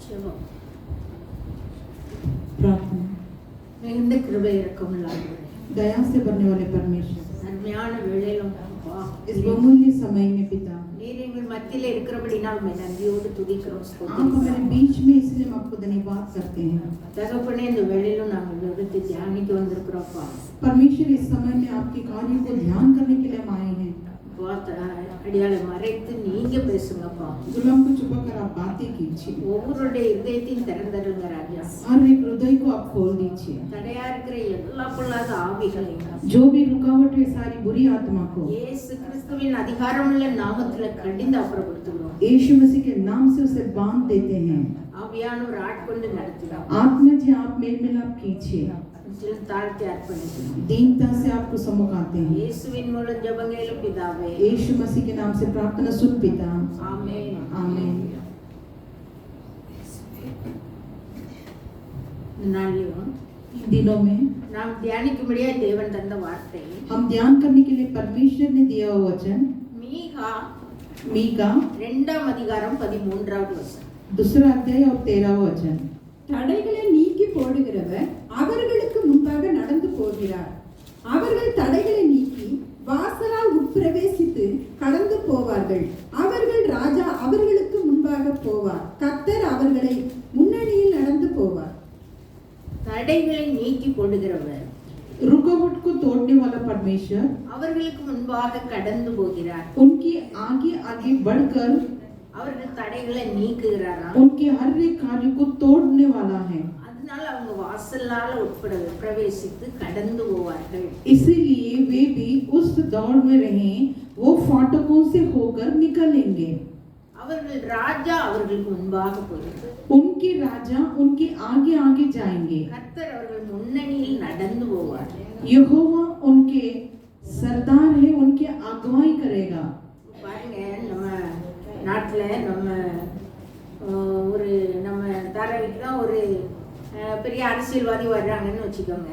ஜெபம். प्रार्थना। மிகுந்த கிருபை இரக்கமுள்ள ஆண்டவரே, दया से भरने वाले परमेश्वर, அருமையான வேளையிலும் அப்பா, इस बहुमूल्य समय में पिता, நீர் எங்கள் மத்தியில் இருக்கிறபடினால் உம்மை நன்றியோடு துதிக்கிறோம், आप ஸ்தோத்திரிக்கிறோம். हमारे बीच में इसलिए हम आपको धन्यवाद करते हैं। தகப்பனே, இந்த வேளையிலும் நாங்கள் எடுத்து தியானிக்க வந்திருக்கிறோம்ப்பா. परमेश्वर, इस समय में आपके कार्य को ध्यान करने के लिए हम आए हैं। அடியாளை மறைத்து நீங்க பேசுங்கப்பா. गुलाम को छुपा कर आप बातें कीजिए, ஒவ்வொருடைய இதயத்தையும் திறந்தருங்க ராஜா. हर एक हृदय को आप खोल दीजिए। தடையா இருக்கிற எல்லா பொல்லாத ஆவிகளையும் जो भी रुकावट है सारी बुरी आत्मा को இயேசு கிறிஸ்துவின் அதிகாரமுள்ள நாமத்துல கடிந்து அப்புறப்படுத்துகிறோம். यीशु मसीह के नाम से उसे बांध देते हैं। ஆவியானவர் ஆட்கொண்டு நடத்துகிறோம். आत्मा जी आप मेल मिलाप कीजिए, தாழ்த்தி அர்ப்பணிக்கிறோம். दीनता से आपको समुखाते हैं। இயேசுவின் மூலம் ஜெபங்களும் பிதாவே. यीशु मसीह के नाम से प्रार्थना सुन पिता, ஆமென். आमीन। இந்த நாளிலும் दिनों में நாம் தியானிக்கும்படியா தேவன் தந்த வார்த்தை हम ध्यान करने के लिए परमेश्वर ने दिया हुआ वचन மீகா मीका 2ஆம் அதிகாரம் 13வது வசனம். दूसरा अध्याय और 13वां वचन। தடைகளை நீக்கி போடுகிறவர் அவர்களுக்கு முன்பாக நடந்து போகிறார். அவர்கள் தடைகளை நீக்கி வாசலால் உட்பிரவேசித்து கடந்து போவார்கள். அவர்கள் ராஜா அவர்களுக்கு முன்பாக போவார். கர்த்தர் அவர்களை முன்னணியில் நடந்து போவார். தடைகளை நீக்கி போடுகிறவர் रुकावट को तोड़ने वाला परमेश्वर அவர்களுக்கு முன்பாக கடந்து போகிறார். उनकी आगे आगे बढ़कर அவர்கள் தடைகளை நீக்குகிறாராம். उनके हर एक कार्य को तोड़ने वाला है। அதனால அவங்க வாசலால பிரவேசித்து கடந்து போவார்கள். इसीलिए वे भी उस दौड़ में रहें, वो फाटकों से होकर निकलेंगे। அவர்கள் ராஜா அவர்களுக்கு முன்பாக போகிறார். उनके राजा उनके आगे आगे जाएंगे। கர்த்தர் அவர்கள் முன்னணியில் நடந்து போவார். यहोवा उनके सरदार है, उनके अगुवाई करेगा। பாருங்க, நம்ம நாட்டுல நம்ம ஒரு நம்ம தாராவிக்கு தான் ஒரு பெரிய அரசியல்வாதி வர்றாங்கன்னு வச்சுக்கோங்க.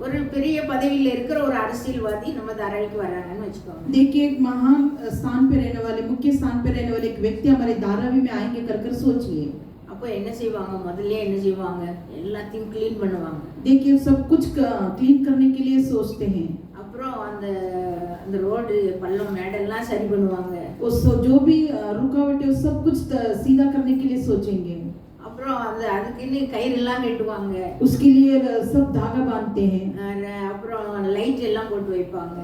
ஒரு பெரிய பதவியில் இருக்கிற ஒரு அரசியல்வாதி நம்ம தாராவிக்கு வர்றாங்கன்னு வச்சுக்கோங்க. देखिए, एक महान स्थान पे रहने वाले, मुख्य स्थान पे रहने वाले एक व्यक्ति हमारे धारावी में आएंगे कर सोचिए। அப்போ என்ன செய்வாங்க? முதல்ல என்ன செய்வாங்க? எல்லாத்தையும் க்ளீன் பண்ணுவாங்க. देखिए, सब कुछ क्लीन करने के लिए सोचते हैं। அப்புறம் அந்த அந்த ரோடு பள்ளம் மேடெல்லாம் சரி பண்ணுவாங்க. उस जो भी रुकावट है सब कुछ सीधा करने के लिए सोचेंगे। அப்புறம் அதுக்குன்னு கயிறெல்லாம் கட்டுவாங்க. उसके लिए सब धागा बांधते हैं। அப்புறம் லைட் எல்லாம் போட்டு வைப்பாங்க.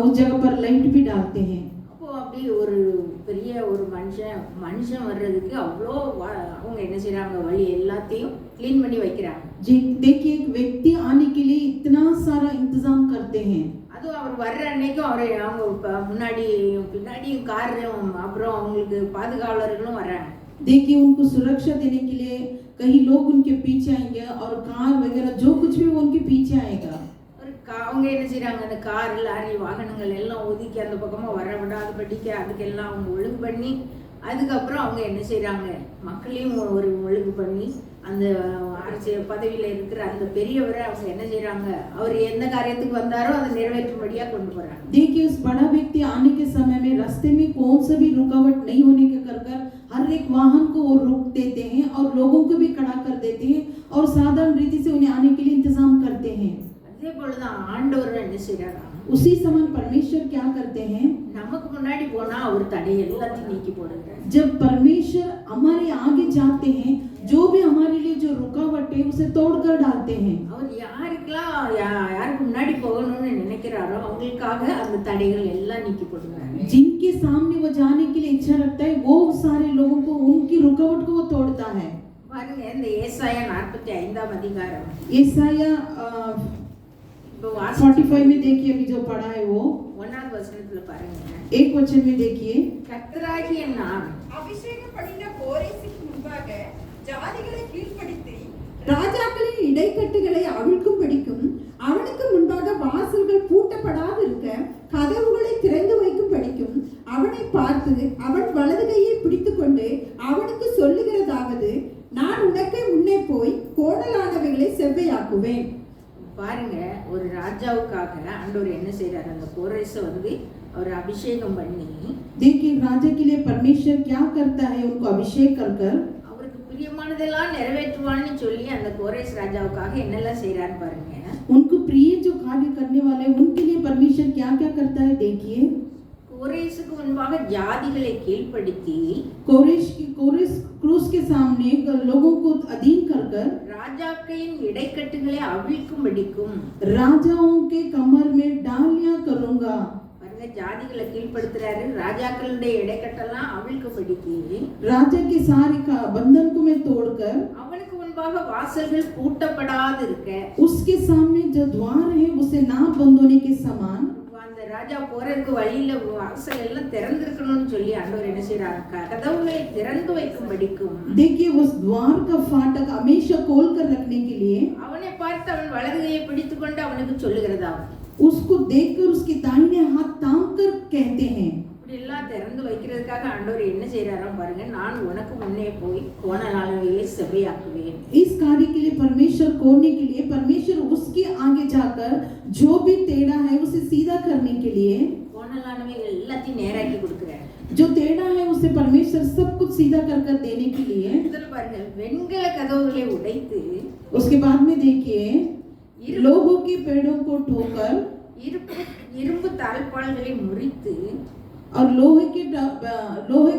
उस जगह पर लाइट भी डालते हैं। அப்போ அப்படி ஒரு பெரிய ஒரு மனுஷன் வர்றதுக்கு அவ்வளோ அவங்க என்ன செய்றாங்க? வழி எல்லாத்தையும் க்ளீன் பண்ணி வைக்கிறாங்க. देखिए, एक व्यक्ति आने के लिए इतना सारा इंतजाम करते हैं। அதுவும் அவர் வர்ற அன்னைக்கும் அவங்க முன்னாடி பின்னாடியும் காரும் அப்புறம் அவங்களுக்கு பாதுகாவலர்களும் வர்றாங்க. देखिए, उनको सुरक्षा देने के लिए कई लोग उनके पीछे आएंगे और कार वगैरह जो कुछ भी वो उनके पीछे आएगा। அவங்க என்ன செய்றாங்க? அந்த கார் லாரி வாகனங்கள் எல்லாம் ஒதுக்கி அந்த பக்கமா வர விடாதபடிக்கு அதுக்கெல்லாம் அவங்க ஒழுங்கு பண்ணி, அதுக்கப்புறம் அவங்க என்ன செய்றாங்க? மக்களையும் ஒரு ஒழுங்கு பண்ணி அந்த அரசியல் பதவியில இருக்கிற அந்த பெரியவரை அவங்க என்ன செய்றாங்க? அவர் எந்த காரியத்துக்கு வந்தாரோ அதை நிறைவேற்றும்படியா கொண்டு போறாங்க. देखिए, उस बड़ा व्यक्ति आने के समय में रास्ते में कौन सा भी रुकावट नहीं होने के कर हर एक वाहन को वो रोक देते हैं और लोगों को भी खड़ा कर देते हैं और साधारण रीति से उन्हें आने के लिए इंतजाम करते हैं। அதே போலதான் ஆண்டவர் என்ன செய்றாரா? उसी समान परमेश्वर क्या करते हैं? நமக்கு முன்னாடி போனா அவர் தடை எல்லாத்தையும் நீக்கி போடுறார். जब परमेश्वर हमारे आगे जाते हैं, जो भी हमारे लिए जो रुकावट है उसे तोड़कर डालते हैं। அவர் யாருக்கெல்லாம் யாருக்கு முன்னாடி போகணும்னு நினைக்கிறாரோ அவங்களுக்காக அந்த தடைகள் எல்லாம் நீக்கி போடுறாங்க. जिनके सामने वो जाने के लिए इच्छा रखता है, वो सारे लोगों को उनकी रुकावट को वो तोड़ता है। பாருங்க, இந்த ஏசாயா 45ஆம் அதிகாரம் ईसाया 45 में देखिए, अभी जो पढ़ा है वो 1வது வசனத்துல பாருங்க. एक वचन में देखिए, கர்த்தராகிய நான் அபிஷேகப்படின கோரேசுக்கு முன்பாக ஜாதிகளை கீழ்ப்படுத்தி ராஜாக்களின் இடைக்கட்டுகளை அவிழ்க்கும்படிக்கும் அவனுக்கு முன்பாக வாசல்கள் பூட்டப்படாதிருக்க கதவுகளை திறந்து வைக்கும்படிக்கும் அவனை பார்த்து அவன் வலது கையை பிடித்துக்கொண்டு அவனுக்கு சொல்லுகிறதாவது, நான் உனக்கு முன்னே போய் கோணலானவைகளை செவ்வையாக்குவேன். பாருங்க, ஒரு ராஜாவுக்காக ஆண்டவர் என்ன செய்றாரு, அந்த கோரேசை வந்து அவர் அபிஷேகம் பண்ணி देखिए राजा के लिए परमेश्वर क्या करता है, उनको अभिषेक कर कर அவருக்கு பிரியமானதெல்லாம் நிறைவேற்றுவான்னு சொல்லி அந்த கோரேஸ் ராஜாவுக்காக என்னெல்லாம் செய்றான்னு பாருங்க. उनको प्रिय जो कार्य करने वाले हैं उनके लिए परमेश्वर क्या क्या करता है देखिए। கோரேசுக்கு முன்பாக ஜாதிகளை கீழ்ப்படுத்தி कोरेश क्रूस के सामने लोगों को अधीन कर कर ராஜாக்களின் இடைக்கட்டுகளை அவிழ்க்கும்படிக்கும் राजाओं के कमर में डालियां करूंगा। பாருங்க, ஜாதிகளை கீழ்ப்படுத்துறாரு, ராஜாக்களுடைய இடைக்கட்டெல்லாம் அவிழ்க்கும்படிக்கு राजा के सारे का बंधन को मैं तोड़कर அவனுக்கு முன்பாக வாசல்கள் பூட்டப்படாது இருக்க, उसके सामने जो द्वार है उसे ना बंद होने के समान அந்த ராஜா போறதுக்கு வழியில வாசல் எல்லாம் திறந்திருக்கணும்னு சொல்லி ஆண்டவர் என்ன செய்றாரு, கதவுகளை திறந்து வைக்கும்படிக்கும் देखिए उस द्वार का फाटक हमेशा खोल कर रखने के लिए அவனை பார்த்து அவன் வலது கையை பிடித்துக்கொண்டு அவனுக்கு சொல்லுகிறதா, उसको देखकर उसके दाहिने हाथ थाम कर कहते हैं। இப்படி எல்லாம் திறந்து வைக்கிறதுக்காக ஆண்டவர் என்ன செய்றாராம் பாருங்க, நான் உனக்கு முன்னே போய் கோணலானவைகளை செவ்வையாக்குவேன். इस कार्य के लिए परमेश्वर खोलने के लिए परमेश्वर उसके आगे जाकर जो भी टेढ़ा है उसे सीधा करने के लिए கோணலானவைகள் எல்லாத்தையும் நேராக்கி கொடுக்கிறார். जो टेढ़ा है उसे परमेश्वर सब कुछ सीधा कर कर देने के लिए முதல்ல பாருங்க, வெண்கல கதவுகளை உடைத்து उसके बाद में देखिए लोहों के पेड़ों को ठोकर இரும்பு தாழ்பாள்களை முறித்து और लोहे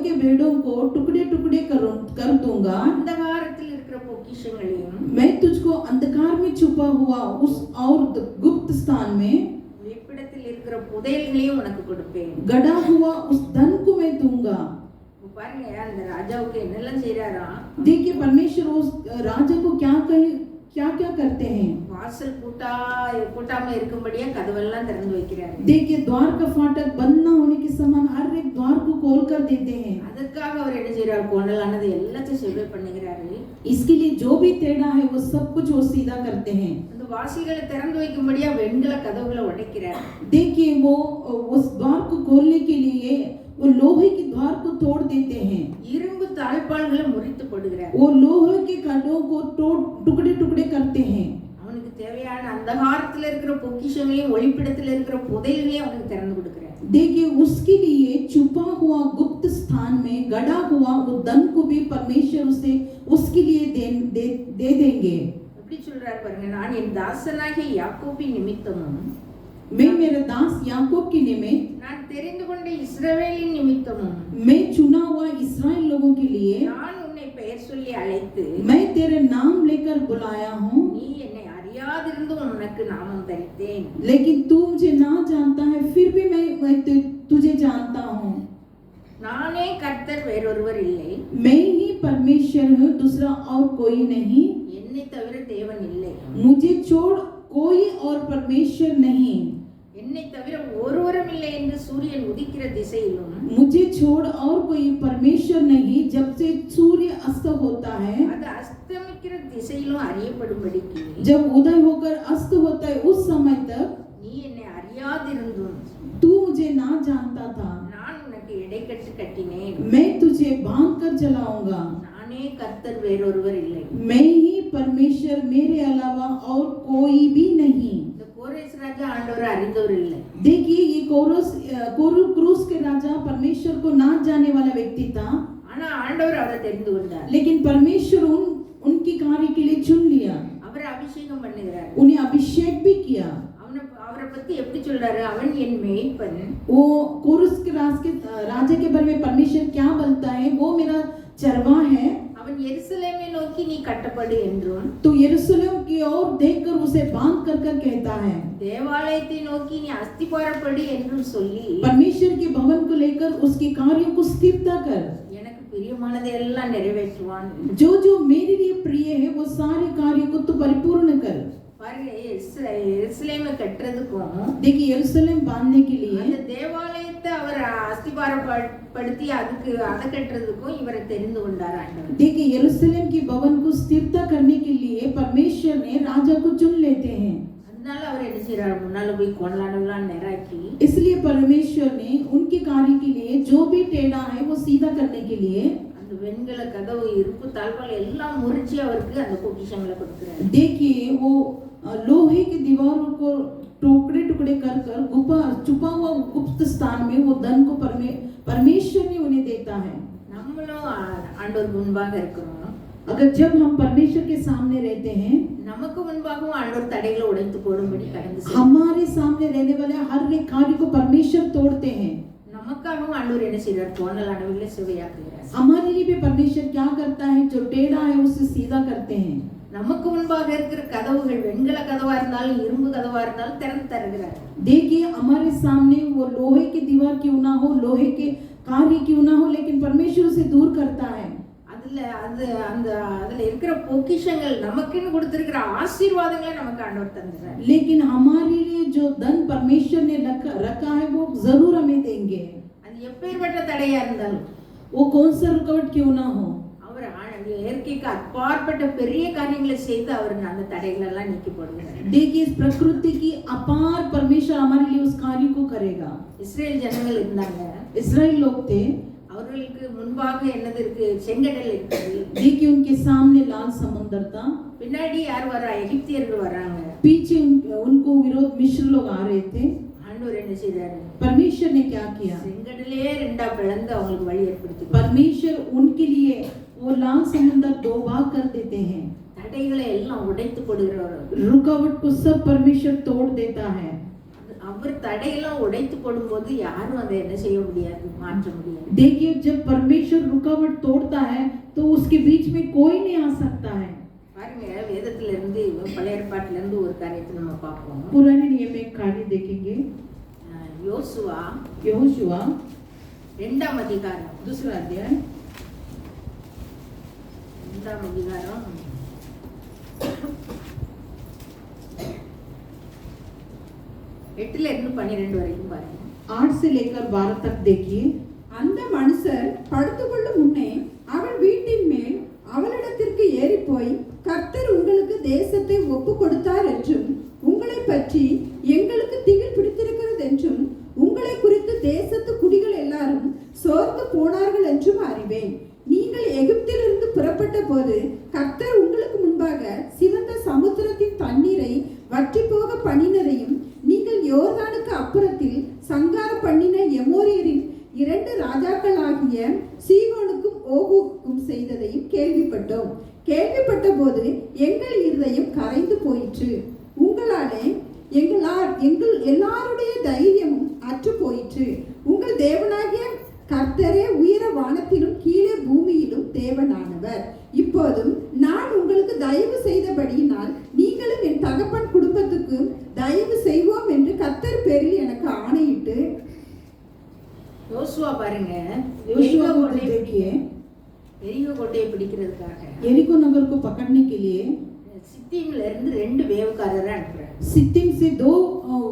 के बेड़ों को टुकड़े टुकड़े कर दूंगा। அந்தகாரத்தில் இருக்கிற பொக்கிஷங்களையும் मैं तुझको अंधकार में छुपा हुआ उस और गुप्त स्थान में வெளிப்படத்தில் இருக்கிற புதையல்களையும் உனக்கு கொடுப்பேன். गड़ा हुआ उस धन को मैं दूंगा। பாருங்க, அந்த ராஜாவுக்கு என்னெல்லாம் செய்றாரா, देखिए परमेश्वर उस राजा को क्या क्या करते हैं। வாசல் பூட்டாம இருக்கும்படியா கதவெல்லாம் திறந்து வைக்கிறாரு. देखिए द्वार का फाटक बंद न होने के समान हर एक द्वार को खोल कर देते हैं। அதற்காக அவர் என்ன செய்றாரு, கோணலானது எல்லாத்தையும் செவ்வை பண்ணுகிறாரு. इसके लिए जो भी टेढ़ा है वो सब कुछ वो सीधा करते हैं। அந்த வாசல்களை திறந்து வைக்கும்படியா வெண்கல கதவுகளை உடைக்கிறார். देखिए वो उस द्वार को खोलने के लिए वो लोहे के द्वार को तोड़ देते हैं। இரும்பு தாழ்பாள்களை முறித்து போடுகிறார். वो लोहे के खड्डों को टुकड़े टुकड़े करते हैं। அவனுக்கு தேவையான அந்தகாரத்தில் இருக்கிற பொக்கிஷங்களையும் ஒளிப்பிடத்தில் இருக்கிற புதையல்களையும் அவனுக்கு திறந்து கொடுக்கிறார். देखिए उसके लिए छुपा हुआ गुप्त स्थान में गड़ा हुआ वो धन को भी परमेश्वर उसे उसके लिए दे देंगे। எப்படி சொல்றாரு பாருங்க, நான் என் தாசனாகிய யாக்கோபின் நிமித்தமும் मैं मेरे दास याकूब के निमित्त நான் தெரிந்து கொண்ட இஸ்ரவேலின் நிமித்தமும் मैं चुना हुआ इस्राएल लोगों के लिए நான் உன்னை பெயர் சொல்லி அழைத்து मैं तेरे नाम लेकर बुलाया हूँ। நீ என்னை அறியாதிருந்தும் உனக்கு நாமம் தரித்தேன். लेकिन तू मुझे ना जानता है फिर भी मैं तुझे जानता हूँ। நானே கர்த்தர், வேறொருவர் இல்லை. मैं ही परमेश्वर हूँ, दूसरा और कोई नहीं। என்னை தவிர தேவன் இல்லை. मुझे छोड़ कोई और परमेश्वर नहीं। என்னை தவிர ஒருவரும் இல்லை என்று சூரியன் உதிக்கிற திசையிலும் मुझे छोड़ और कोई परमेश्वर नहीं जब से सूर्य अस्त होता है, அது அஸ்தமிக்கிற திசையிலும் அறியப்படும்படிக்கு जब उदय होकर अस्त होता है उस समय तक நீ என்னை அறியாதிருந்தும் तू मुझे ना जानता था। நான் உனக்கு இடைக்கட்டு கட்டினேன். मैं तुझे बांध कर चलाऊंगा। நானே கர்த்தர், வேறொருவர் இல்லை. मैं ही परमेश्वर, मेरे अलावा और कोई भी नहीं। இந்த கோரேஸ் ராஜா ஆண்டவரை அறிந்தவர் இல்லை. देखिए ये क्रूस के राजा परमेश्वर को ना जानने वाला व्यक्ति था, ஆனா ஆண்டவர் அவரை தெரிந்து கொண்டார். लेकिन परमेश्वर उनकी कार्य के लिए चुन लिया, அவரை அபிஷேகம் பண்ணுகிறார். उन्हें अभिषेक भी किया। அவரை பத்தி எப்படி சொல்றாரு, அவன் என் மேய்ப்பன். वो क्रूस के राजा के बारे में परमेश्वर क्या बोलता है, वो मेरा चरवा है। அவன் எருசலேமை நோக்கி நீ கட்டப்படு என்றும் तो यरूशलेम की ओर देखकर उसे बांध कर कहता है, தேவாலயத்தை நோக்கி நீ அஸ்திபாரப்படு என்றும் சொல்லி परमेश्वर के भवन को लेकर उसके कार्यों को स्थिरता कर, எனக்கு பிரியமானதை எல்லாம் நிறைவேற்றுவான். जो जो मेरे लिए प्रिय है वो सारे कार्यों को तू परिपूर्ण कर। பாருங்க, எருசலேமை கட்டுறதுக்கும் देखिए यरूशलेम बांधने के लिए அந்த தேவாலயத்தை அவர் அஸ்திபாரப்படுத்தி அதை கட்டுறதுக்கும் இவரை தெரிந்து கொண்டார் ஆண்டவர். देखिए यरूशलेम की भवन को स्थिरता करने के लिए परमेश्वर ने राजा को चुन लेते हैं। அதனால அவர் என்ன செய்யறாரு, முன்னால போய் கோணலானவெல்லாம் நேராக்கி इसलिए परमेश्वर ने उनके कार्य के लिए जो भी टेढ़ा है वो सीधा करने के लिए அந்த வெண்கல கதவு, இருப்பு தாழ்பால் எல்லாம் முறிச்சு அவருக்கு அந்த பொக்கிஷங்களை கொடுக்கிறார். देखिए वो लोहे की दीवारों को टुकड़े टुकड़े कर कर छुपा हुआ गुप्त स्थान में वो धन को परमेश्वर ने उन्हें देता है। நம்மளும் ஆண்டவர் முன்பாக இருக்கிறோம். अगर जब हम परमेश्वर के सामने रहते हैं, நமக்கு முன்பாகவும் ஆண்டவர் தடைகளை உடைத்து போடும்படி கடந்து செல்வார். हमारे सामने रहने वाले हर एक कार्य को परमेश्वर तोड़ते हैं। நமக்காகவும் ஆண்டவர் என்ன செய்றார்? கோணலானவைகளை செவ்வையாக்குகிறார். हमारे लिए भी परमेश्वर क्या करता है? जो टेढ़ा है उसे सीधा करते हैं। நமக்கு முன்பாக இருக்கிற கதவுகள் வெண்கல கதவா இருந்தாலும் இரும்பு கதவா இருந்தாலும் திறந்து தருகிறார். देखिए हमारे सामने वो लोहे की दीवार क्यों ना हो, लोहे के कार्य क्यों ना हो, लेकिन परमेश्वर उसे दूर करता है। அதுல இருக்கிற பொக்கிஷங்கள் நமக்குன்னு கொடுத்திருக்கிற ஆசீர்வாதங்களை நமக்கு ஆண்டவர் தந்துறார். लेकिन हमारे लिए जो धन परमेश्वर ने रखा है वो जरूर हमें देंगे। அது எப்பேற்பட்ட தடையா இருந்தாலும், वो कौन सा रुकावट क्यों ना हो, அவர் இயற்கைக்கு அப்பாற்பட்ட பெரிய காரியங்களை செய்து அவர் அந்த தடைகள் எல்லாம் நீக்கி போடுகிறார். देखिए इस प्रकृति की अपार परमेश्वर हमारे लिए उस कार्य को करेगा। இஸ்ரேல் ஜனங்கள் இருந்தாங்க. इस्राएल लोग थे, அவர்களுக்கு முன்பாக என்னது இருக்கு? செங்கடல் இருக்குது. देखिए उनके सामने लाल समुद्र था, பின்னாடி யார் வரா? எகிப்தியர்கள் வராங்க. पीछे उनको विरोध मिस्र लोग आ रहे थे। ஆண்டவர் என்ன செய்தாரு? परमेश्वर ने क्या किया? செங்கடலே ரெண்டா பிளந்து அவங்களுக்கு வழி ஏற்படுத்தி परमेश्वर उनके लिए वो लाल समुद्र दो भाग कर देते हैं। தடைகளை எல்லாம் உடைத்து போடுகிறவர். रुकावट को सब परमेश्वर तोड़ देता है। அவர் தடையெல்லாம் உடைத்து போடும்போது யாரும் அதை என்ன செய்ய முடியாது, மாற்ற முடியாது. देखिए जब परमेश्वर रुकावट तोड़ता है तो उसके बीच में कोई नहीं आ सकता है। பாருங்க, வேதத்துல இருந்து பழைய ஏற்பாட்டுல இருந்து ஒரு காரியத்தை நம்ம பார்ப்போம். पुराने नियम में एक कार्य देखेंगे। யோசுவா यहोशुआ 2ஆம் அதிகாரம், दूसरा अध्याय 2ஆம் அதிகாரம் 8ல இருந்து 12 வரைக்கும் பாருங்க. 8 से लेकर 12 तक देखिए। அந்த மனுஷர் படுத்துக்கொள்ளும் முன்னே அவள் வீட்டின் மேல் அவளிடத்திற்கு ஏறி போய், கர்த்தர் உங்களுக்கு தேசத்தை ஒப்பு கொடுத்தார் என்றும், உங்களை பற்றி எங்களுக்கு திகில் பிடித்திருக்கிறது என்றும், உங்களை குறித்து தேசத்து குடிகள் எல்லாரும் சோர்ந்து போனார்கள் என்றும் அறிவேன். நீங்கள் எகிப்திலிருந்து புறப்பட்ட போது கர்த்தர் உங்களுக்கு முன்பாக சிவந்த சமுத்திரத்தின் தண்ணீரை வற்றி போக பண்ணினதையும், நீங்கள் யோர்தானுக்கு அப்புறத்தில் சங்கார பண்ணின எமோரியரின் 2 ராஜாக்களாகிய சீகோனுக்கும் ஓகுக்கும் செய்ததையும் கேள்விப்பட்டோம். கேள்விப்பட்ட போது எங்கள் இருதயம் கரைந்து போயிற்று. உங்களாலே எங்கள் எல்லாருடைய தைரியமும் அற்று போயிற்று. உங்கள் தேவனாகிய கர்த்தரே உயர வானத்திலும் கீழே பூமியிலும் தேவனானவர். இப்போதும் நான் உங்களுக்கு தயவு செய்தபடியினால் நீங்களும் என் தகப்பன் குடும்பத்துக்கு தயவு செய்வோம் என்று கர்த்தர் பேரில் எனக்கு ஆணையிட்டு. யோசுவா பாருங்க, यहोशुआ को देखिए, எரிகோ கோட்டையை பிடிக்கிறதுக்காக यरीको नगर को पकड़ने के लिए சித்தீம்ல இருந்து 2 வேவுக்காரரை அனுப்புறாங்க. सित्तीम से 2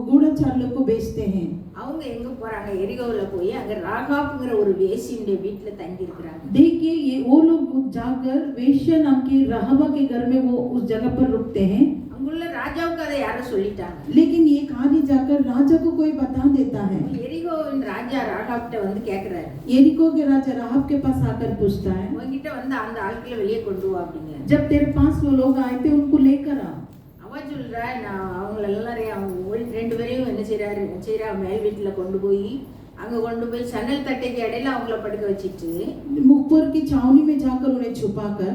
गूढ़ाचारियों को भेजते हैं। அவங்க எங்க போறாங்க? எரிகோவுல போய் அங்க ராகாப்ங்கிற ஒரு வேசியுடைய வீட்டுல தங்கி இருக்கிறாங்க. देखिए ये वो लोग जाकर वेश्या नाम की राहबा के घर में वो उस जगह पर रुकते हैं। அங்குள்ள ராஜாவுக்கு அதை யாரோ சொல்லிட்டாங்க. लेकिन ये कहानी जाकर राजा को कोई बता देता है। எரிகோவின் ராஜா ராகாப்ட்ட வந்து கேக்குறாரு, यरीको के राजा राहब के पास आकर पूछता है, உன்கிட்ட வந்து அந்த ஆட்களை வெளியே கொண்டு வா அப்படிங்க. जब तेरे पास वो लोग आए थे उनको लेकर आ। அவ சொல்றா, நான் அவங்க எல்லாரையும் அவங்க 2 பேரையும் என்ன செய்யறா மேல் வீட்டுல கொண்டு போய் சன்னல் தட்டைக்கு இடையில அவங்கள படுக்க வச்சிட்டு ऊपर की छावनी में जाकर उन्हें छुपाकर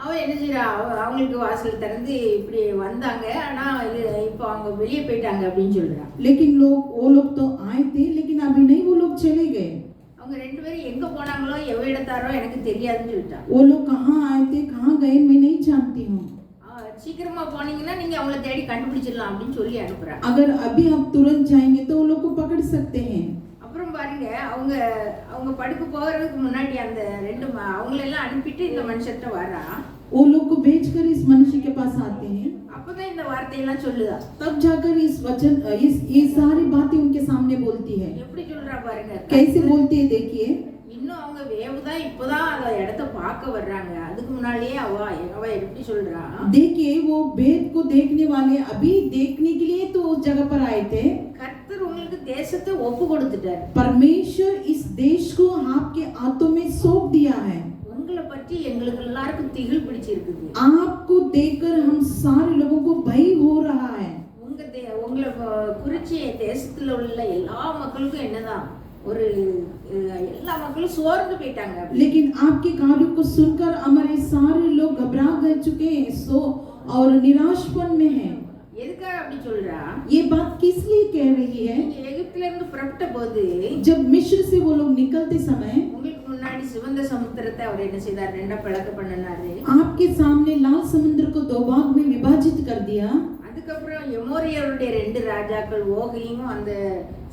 அவ என்ன செய்யறா, அவங்களுக்கு வாசல் திறந்து இப்படி வந்தாங்க, ஆனா இப்போ அவங்க வெளியே போயிட்டாங்க அப்படின்னு சொல்றா. लेकिन वो लोग तो आए थे लेकिन अभी नहीं, वो लोग चले गए। அவங்க 2 பேரும் எங்க போனாங்களோ எவ இடத்தாரோ எனக்கு தெரியாதுன்னு சொல்லிட்டா. वो लोग कहाँ आए थे कहाँ गए मैं नहीं जानती हूँ। சீக்கிரமா போனீங்கன்னா நீங்க அவங்கள தேடி கண்டுபிடிச்சிடலாம் அப்படின்னு சொல்லி அனுப்புறா. अगर अभी हम तुरंत जाएंगे तो वो लोग को पकड़ सकते हैं। அப்புறம் பாருங்க, அவங்க படுக்க போறதுக்கு முன்னாடி அந்த 2 அவங்களெல்லாம் அனுப்பிட்டு இந்த மனுஷர்கிட்ட வரா. वो लोग को भेजकर इस मनुष्य के पास आते हैं। அப்பதான் இந்த வார்த்தையெல்லாம் சொல்லுதா. तब जाकर इस वचन ये सारी बातें उनके सामने बोलती है। எப்படி சொல்றா பாருங்க, कैसे बोलती है देखिए। இன்னும் அவங்க வேவுதான் இப்பதான் அந்த இடத்தை பார்க்க வர்றாங்க, அதுக்கு முன்னாடியே அவ எப்படி சொல்றா. देखिए वो भेद को देखने वाले अभी देखने के लिए तो उस जगह पर आए थे। கர்த்தர் உங்களுக்கு தேசத்தை ஒப்பு கொடுத்துட்டார். परमेश्वर इस देश को आपके हाथों में सौंप दिया है। உங்களை உங்களை பற்றி எங்களுக்கு எல்லாருக்கும் திகில் பிடிச்சிருக்குது. आपको देखकर हम सारे लोगों को भय हो रहा है. உங்களை குறிச்சி தேசத்துல உள்ள எல்லா மக்களுக்கும் என்னதான் ஒரு எல்லா மக்களும் சோர்ந்து போயிட்டாங்க. लेकिन आपके कार्यों को सुनकर हमारे सारे लोग घबरा गए चुके हैं सो और निराशपन में हैं. எதுக்காக அப்படி சொல்றா? ये बात किस लिए कह रही है? நீங்க எகிப்துல இருந்து புறப்பட்ட போது जब मिस्र से वो लोग निकलते समय உங்களுக்கு முன்னாடி சிவந்த சமுத்திரத்தை அவர் என்ன செய்தார்? ரெண்டா பிளக்க பண்ணினாரு. आपके सामने लाल समुद्र को दो भाग में विभाजित कर दिया. அதுக்கப்புறம் எமோரியருடைய ரெண்டு ராஜாக்கள் ஓகையும் அந்த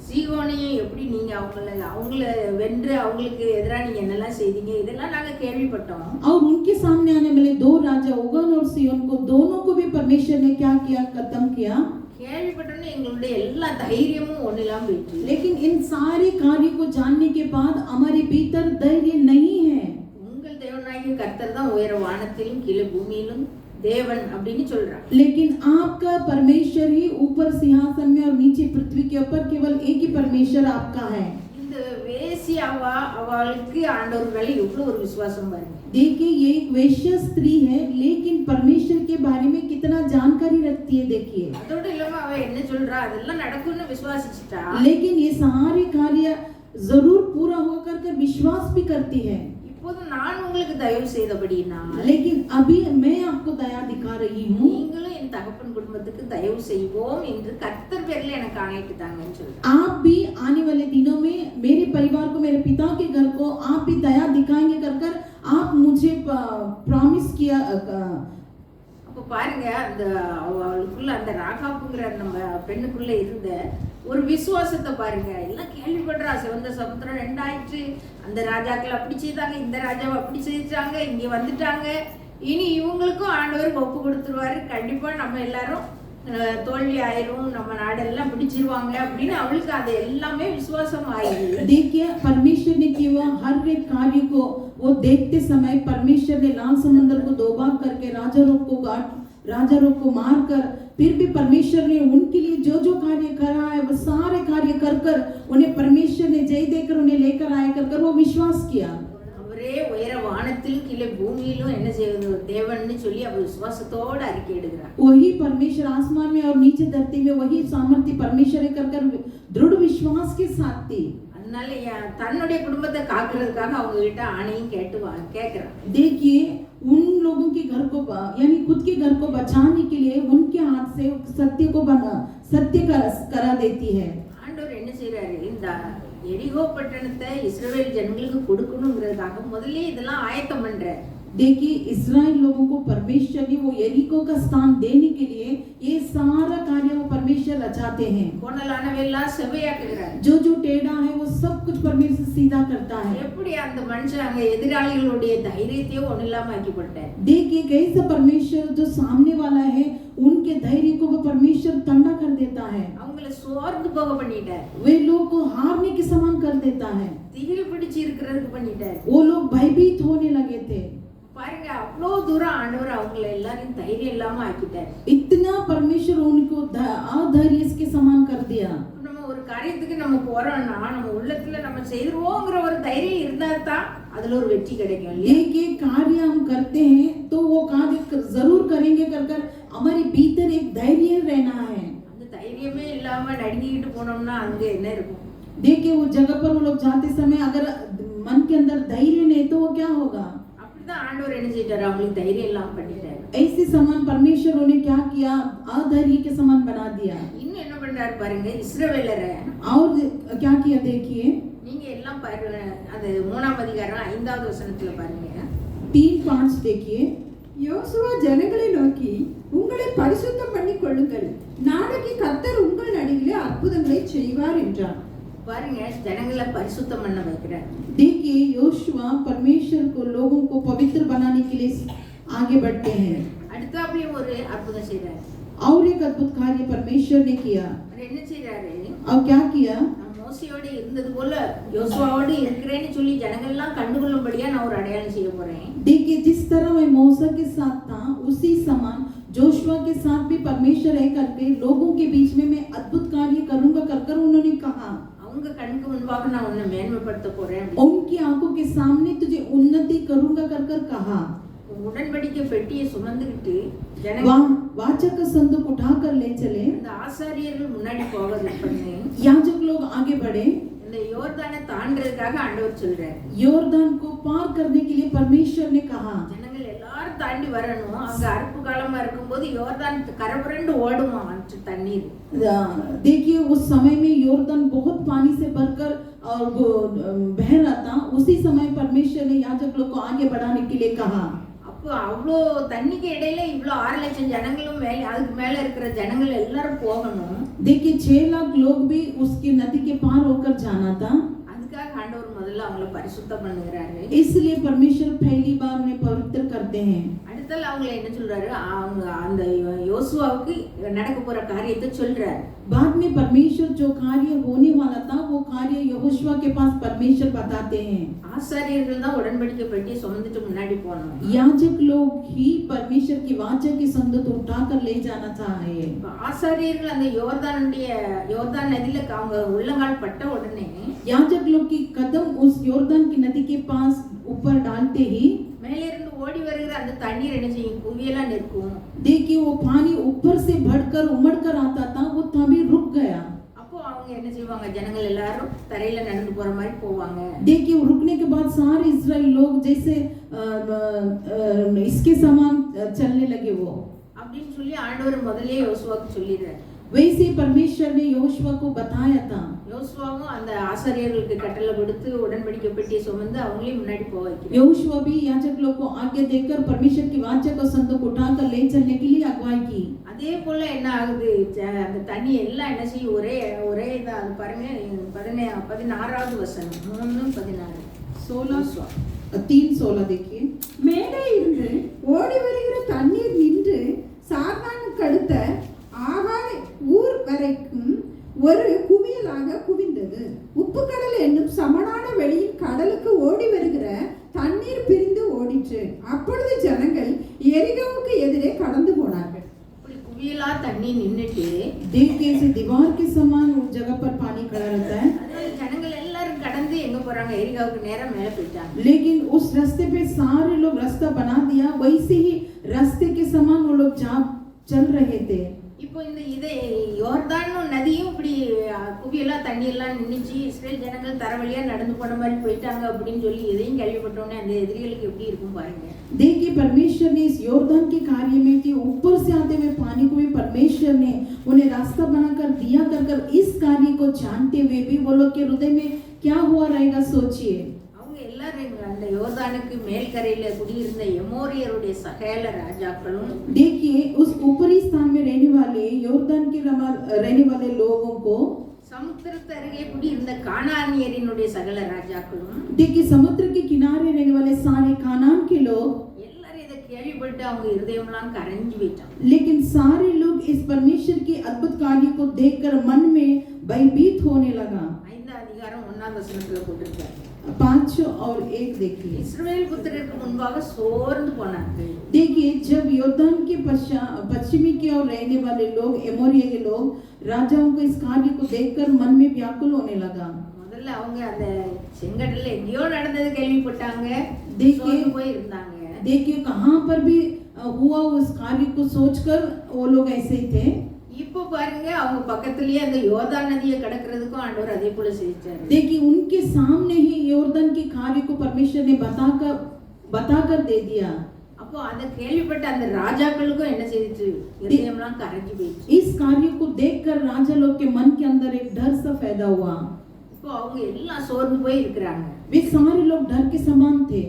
சீகோனையும் எப்படி நீங்க அவங்கள வென்று அவங்களுக்கு எதிராக நீங்க என்னெல்லாம் செய்தீங்க இதெல்லாம் நாங்க கேள்விப்பட்டோம். और उनके सामने आने वाले दो राजा ओगन और सिय्योन को दोनों को भी परमेश्वर ने क्या किया? खत्म किया. கேள்விப்பட்டோன்னே எங்களுடைய எல்லா தைரியமும் ஒண்ணுலாம் போயிட்டு. लेकिन इन सारे कार्यों को जानने के बाद हमारे भीतर धैर्य नहीं है. உங்கள் தேவனாகிய கர்த்தர் தான் உயர வானத்திலும் கீழே பூமியிலும் தேவன் அப்படின்னு சொல்றான். लेकिन आपका परमेश्वर ही ऊपर सिंहासन में और नीचे पृथ्वी के ऊपर केवल एक ही परमेश्वर आपका है. இந்த வேசியாவா அவளுக்கு ஆண்டவர் மேல எவ்வளவு ஒரு விசுவாசம் பாருங்க. देखिए ये एक वेश्या स्त्री है लेकिन परमेश्वर के बारे में कितना जानकारी रखती है. देखिए அதோட இல்லாம அவ என்ன சொல்றா? அதெல்லாம் நடக்கும்னு விசுவாசிச்சிட்டா. लेकिन ये सारे कार्य जरूर पूरा होकर कर विश्वास भी करती है. இப்போது நான் உங்களுக்கு தயவு செய்தபடினா लेकिन अभी मैं आपको दया दिखा रही हूँ. நீங்களும் என் தகப்பன் குடும்பத்துக்கு தயவு செய்வோம் என்று கர்த்தர் பேர்ல எனக்கு ஆணையிட்டுதாங்கன்னு சொல்றேன். आप भी आने वाले दिनों में मेरे परिवार को मेरे पिता के घर को आप भी दया दिखाएंगे कर कर आप मुझे प्रॉमिस किया. அப்ப பாருங்க அந்த அவளுக்குள்ள அந்த ராகாப்புங்கிற நம்ம பெண்ணுக்குள்ள இருந்த ஒரு விசுவாசத்தை பாருங்க. எல்லாம் கேள்விப்படுறா, சிவந்த சமுத்திரம் ரெண்டாயிற்று, அந்த ராஜாக்கள் அப்படி செய்தாங்க, இந்த ராஜாவை அப்படி செய்தாங்க, இங்க வந்துட்டாங்க, இனி இவங்களுக்கும் ஆண்டவர் ஒப்பு கொடுத்துருவாரு, கண்டிப்பா நம்ம எல்லாரும் தோல்வி ஆயிரும், நம்ம நாடெல்லாம் பிடிச்சிருவாங்க அப்படின்னு அவளுக்கு அது எல்லாமே விசுவாசம் ஆயிடுது. देखिए परमेश्वर ने किया हर एक कार्य को वो देखते समय परमेश्वर ने लाल समुद्र को दो भाग करके राजा रोग को मारकर फिर भी परमेश्वर ने उनके लिए जो जो कार्य करा है वो सारे कार्य कर कर उन्हें परमेश्वर ने जय देकर उन्हें लेकर आया कर कर वो विश्वास किया. அவரே உயர வானத்திலும் கீழே பூமியிலும் என்ன செய்வது தேவன்னு சொல்லி அவர் விசுவாசத்தோட அறிக்கை எடுக்கிறார். वही परमेश्वर आसमान में और नीचे धरती में वही सामर्थ्य परमेश्वर कर कर दृढ़ विश्वास के साथ थी. அதனால தன்னுடைய குடும்பத்தை காக்குறதுக்காக அவங்க கிட்ட ஆணையும் கேட்கிறான். देखिए उन लोगों के घर को यानी खुद के घर को बचाने के लिए उनके हाथ से सत्य करा देती है. ஆண்டவர் என்ன செய்யறாரு? இந்த எரிகோ பட்டணத்தை இஸ்ரவேல் ஜனங்களுக்கு கொடுக்கணுங்கிறதுக்காக முதல்ல இதெல்லாம் ஆயத்தம் பண்றாரு. देखिए इस्राएल लोगों को परमेश्वर ने वो यरीको का स्थान देने के लिए ये सारा कार्य वो परमेश्वर रचाते हैं. கோணலானவெல்லாம் செவ்வையாக்குகிறார். जो जो टेढ़ा है वो सब कुछ परमेश्वर सीधा करता है. எப்படி அந்த மனுஷன் அங்க எதிராளிகளுடைய தைரியத்தையும் ஒண்ணில்லாம ஆக்கி போட்டார். देखिए कैसे परमेश्वर जो सामने वाला है उनके धैर्य को वो परमेश्वर ठंडा कर देता है. அவங்கள சோர்ந்து போக பண்ணிட்டார். वे लोग को हारने के समान कर देता है. திகில் பிடிச்சு இருக்கிறதுக்கு பண்ணிட்டார். वो लोग भयभीत होने लगे थे. பாருங்க அவ்வளவு தூரம் ஆண்டவர் அவங்கள எல்லாரையும் தைரியம் இல்லாம ஆக்கிட்டார். इतना परमेश्वर उनको अधैर्य के समान कर दिया. நம்ம ஒரு காரியத்துக்கு நம்ம போறோம்னா நம்ம உள்ளத்துல நம்ம செய்துருவோங்கிற ஒரு தைரியம் இருந்தா தான் அதுல ஒரு வெற்றி கிடைக்கும். एक एक कार्य हम करते हैं तो वो कार्य जरूर करेंगे कर कर हमारे भीतर एक धैर्य रहना है. அந்த தைரியமே இல்லாம நடுங்கிட்டு போனோம்னா அங்க என்ன இருக்கும்? देखिए वो जगह पर वो लोग जाते समय अगर मन के अंदर धैर्य नहीं तो वो क्या होगा? அப்படிதான் ஆண்டவர் என்ன செய்தார்? அவங்களுக்கு தைரியம் இல்லாம பண்ணிட்டாரு. ऐसे समान परमेश्वर उन्हें क्या किया? अधैर्य के समान बना दिया. இன்னும் என்ன பண்றாரு பாருங்க, இஸ்ரவேலரை और क्या किया देखिए நீங்க எல்லாம் பாருங்க, அது 3ஆம் அதிகாரம் 5வது வசனத்துல பாருங்க. 3:5 देखिए. யோசுவா ஜனங்களை நோக்கி உங்களை பரிசுத்தம் பண்ணிக் கொள்ளுங்கள், நாளைக்கு கர்த்தர் உங்கள் நடுவிலே அற்புதங்களை செய்வார் என்றார். பாருங்க ஜனங்களை பரிசுத்தம் பண்ண வைக்கிறார். देखिए योशुआ परमेश्वर को लोगों को पवित्र बनाने के लिए आगे बढ़ते हैं. அடுத்தாப்புலயும் ஒரு அற்புதம் செய்றாரு. और एक अद्भुत कार्य परमेश्वर ने किया. அவர் என்ன செய்றாரு? और क्या किया? நான் மோசேயோட இருந்தது போல யோசுவாவோட இருக்கிறேன்னு சொல்லி ஜனங்கள் எல்லாம் கண்டுகொள்ளும்படியா நான் ஒரு அடையாளம் செய்ய போறேன். देखिए जिस तरह मैं मूसा के साथ था उसी समान जोशुआ के साथ भी परमेश्वर है करके लोगों के बीच में मैं अद्भुत कार्य करूंगा कर कर उन्होंने कहा. அவங்க கண்ணுக்கு முன்பாக நான் உன்னை மேன்மைப்படுத்த போறேன். उनकी आंखों के सामने तुझे उन्नति करूंगा कर कर कहा. உடன்படிக்கை பெட்டியை சுமந்துக்கிட்டு ஜனங்கள் वाचा का संदूक उठाकर ले चले. இந்த ஆசாரியர்கள் முன்னாடி போவது பண்ணி याजक लोग आगे बढ़े. இந்த யோர்தானை தாண்டறதுக்காக ஆண்டவர் சொல்றார். योर्दान को पार करने के लिए परमेश्वर ने कहा. ஜனங்கள் எல்லாரும் தாண்டி வரணும். அங்க அறுப்பு காலமா இருக்கும்போது யோர்தான் கரபுரண்டு ஓடுமா தண்ணீர். देखिए उस समय में योर्दान बहुत पानी से भरकर और बह रहा था. उसी समय परमेश्वर ने याजक लोग को आगे बढ़ाने के लिए कहा. அப்போ அவ்வளோ தண்ணிக்கு இடையில இவ்வளோ 6 லட்சம் ஜனங்களும் மேலே அதுக்கு மேல இருக்கிற ஜனங்கள் எல்லாரும் போகணும். देखिए 6 लाख लोग भी उसकी नदी के पार होकर जाना था. அதுக்காக ஆண்டவர் முதல்ல அவங்கள பரிசுத்தம் பண்ணுகிறாரு. इसलिए परमेश्वर पहली बार उन्हें पवित्र करते हैं. அடுத்தல அவங்கள என்ன சொல்றாரு, அவங்க அந்த யோசுவாவுக்கு நடக்க போற காரியத்தை சொல்றாரு. बाद में परमेश्वर जो कार्य होने वाला था वो कार्य यहोशुआ के पास परमेश्वर बताते हैं. ஆசாரியர்கள் தான் உடன்படிக்கை பெட்டியை சுமந்துட்டு முன்னாடி போகணும். याजक लोग ही परमेश्वर की वाचा के संदूक उठाकर ले जाना चाहिए. ஆசாரியர்கள் அந்த யோர்தான் நதியில அவங்க உள்ளங்கால் பட்ட உடனே याजक लोग की कदम उस योर्दान की नदी के पास ऊपर डालते ही மேலே இருந்து ஓடி வருகிற அந்த தண்ணீர் என்ன செய்யும், குவியலா நிற்கும். देखिए वो पानी ऊपर से बढ़कर उमड़कर आता था, वो तभी रुक गया. அப்போ அவங்க என்ன செய்வாங்க, ஜனங்கள் எல்லாரும் தரையில நடந்து போற மாதிரி போவாங்க. देखिए रुकने के बाद सारे इस्राएल लोग जैसे इसके समान चलने लगे वो. அப்படின்னு சொல்லி ஆண்டவர் முதல்லயே யோசுவாவுக்கு சொல்லிடுறாரு. वैसे परमेश्वर ने यहोशुआ को बताया था. யோசுவாவும் அந்த ஆசாரியர்களுக்கு கட்டளை கொடுத்து உடன்படிக்கை பெட்டியை சுமந்து அவங்களையும் முன்னாடி போக வைக்கிறார். यहोशुआ भी याजक लोग को आगे देकर परमेश्वर की वाचा का संदूक उठाकर ले चलने के लिए अगुवाई की. அதே போல என்ன ஆகுது, அந்த தண்ணி எல்லாம் என்ன செய்யும், ஒரே இதா அது பாருங்க 16வது வசனம் 3:16 3:16 देखिए. மேலே இருந்து ஓடி வருகிற தண்ணீர் நின்று சாத்தானுக்கு அடுத்த ஆகார் ஊர் வரைக்கும் ஒரு குவியலாக குவிந்தது. உப்பு கடல் என்னும் சமனான வெளியில் கடலுக்கு ஓடி வருகிற தண்ணீர் பிரிந்து ஓடிற்று. அப்பொழுது ஜனங்கள் எரிகோவுக்கு எதிரே கடந்து போனார்கள். இப்படி குவியலா தண்ணி நின்னுட்டு देखिए इसे दीवार के समान उस जगह पर पानी खड़ा रहता है. அதனால ஜனங்கள் எல்லாரும் கடந்து எங்க போறாங்க, எரிகாவுக்கு நேரா மேல போயிட்டாங்க. लेकिन उस रास्ते पे सारे लोग रास्ता बना दिया. वैसे ही रास्ते के समान वो लोग जा चल रहे थे. இப்போ இந்த யோர்தான் நதியும் இப்படி குவியலா தண்ணி எல்லாம் நின்னுச்சு, இஸ்ரேல் ஜனங்கள் தரவழியா நடந்து போன மாதிரி போயிட்டாங்க அப்படின்னு சொல்லி எதையும் கேள்விப்பட்டோன்னே அந்த எதிரிகளுக்கு எப்படி இருக்கும் பாருங்க. देखिए परमेश्वर ने इस योर्दान के कार्य में थी ऊपर से आते हुए पानी को भी परमेश्वर ने उन्हें रास्ता बनाकर दिया कर इस कार्य को जानते हुए भी वो लोग के हृदय में क्या हुआ रहेगा सोचिए. அவங்க எல்லாரும் அந்த யோர்தானுக்கு மேல்கரையில குடியிருந்த எமோரியருடைய சகல ராஜாக்களும் देखिए उस ऊपरी स्थान में रहने वाले योर्दान के रहने वाले लोगों को, சமுத்திரத்து அருகே குடியிருந்த கானானியரினுடைய சகல ராஜாக்களும், देखिए समुद्र के किनारे रहने वाले सारे कानान के लोग, எல்லாரும் இதை கேள்விப்பட்டு அவங்க இருதயம்லாம் கரைஞ்சு போயிட்டாங்க. लेकिन सारे लोग इस परमेश्वर के अद्भुत कार्य को देखकर मन में भयभीत होने लगा. 5ஆம் அதிகாரம் 1ஆம் வசனத்துல போட்டிருக்காரு. 5 और 1 देखिए. இஸ்ரவேல் புத்திரருக்கு முன்பாக சோர்ந்து போனார்கள். देखिए जब योर्दान के पश्चिमी की ओर रहने वाले लोग एमोरिया के लोग राजाओं को इस कार्य को देखकर मन में व्याकुल होने लगा. முதல்ல அவங்க அந்த செங்கடல்ல எங்கேயோ நடந்தது கேள்விப்பட்டாங்க, देखिए போய் இருந்தாங்க. देखिए कहां पर भी हुआ उस कार्य को सोचकर वो लोग ऐसे ही थे. இப்போ பாருங்க அவங்க பக்கத்துலயே அந்த யோர்தான் நதியை கடக்கிறதுக்கும் ஆண்டவர் அதே போல செஞ்சாரு. देखिए उनके सामने ही योर्दान के कार्य को परमेश्वर ने बताकर दे दिया. அப்போ அந்த கேள்விப்பட்ட அந்த ராஜாக்களுக்கும் என்ன செய்துச்சு, இதயம்லாம் கரைஞ்சு போயிடுச்சு. इस कार्य को देखकर राजा लोग के मन के अंदर एक डर सा पैदा हुआ. இப்போ அவங்க எல்லாம் சோர்ந்து போய் இருக்கிறாங்க. वे सारे लोग डर के समान थे.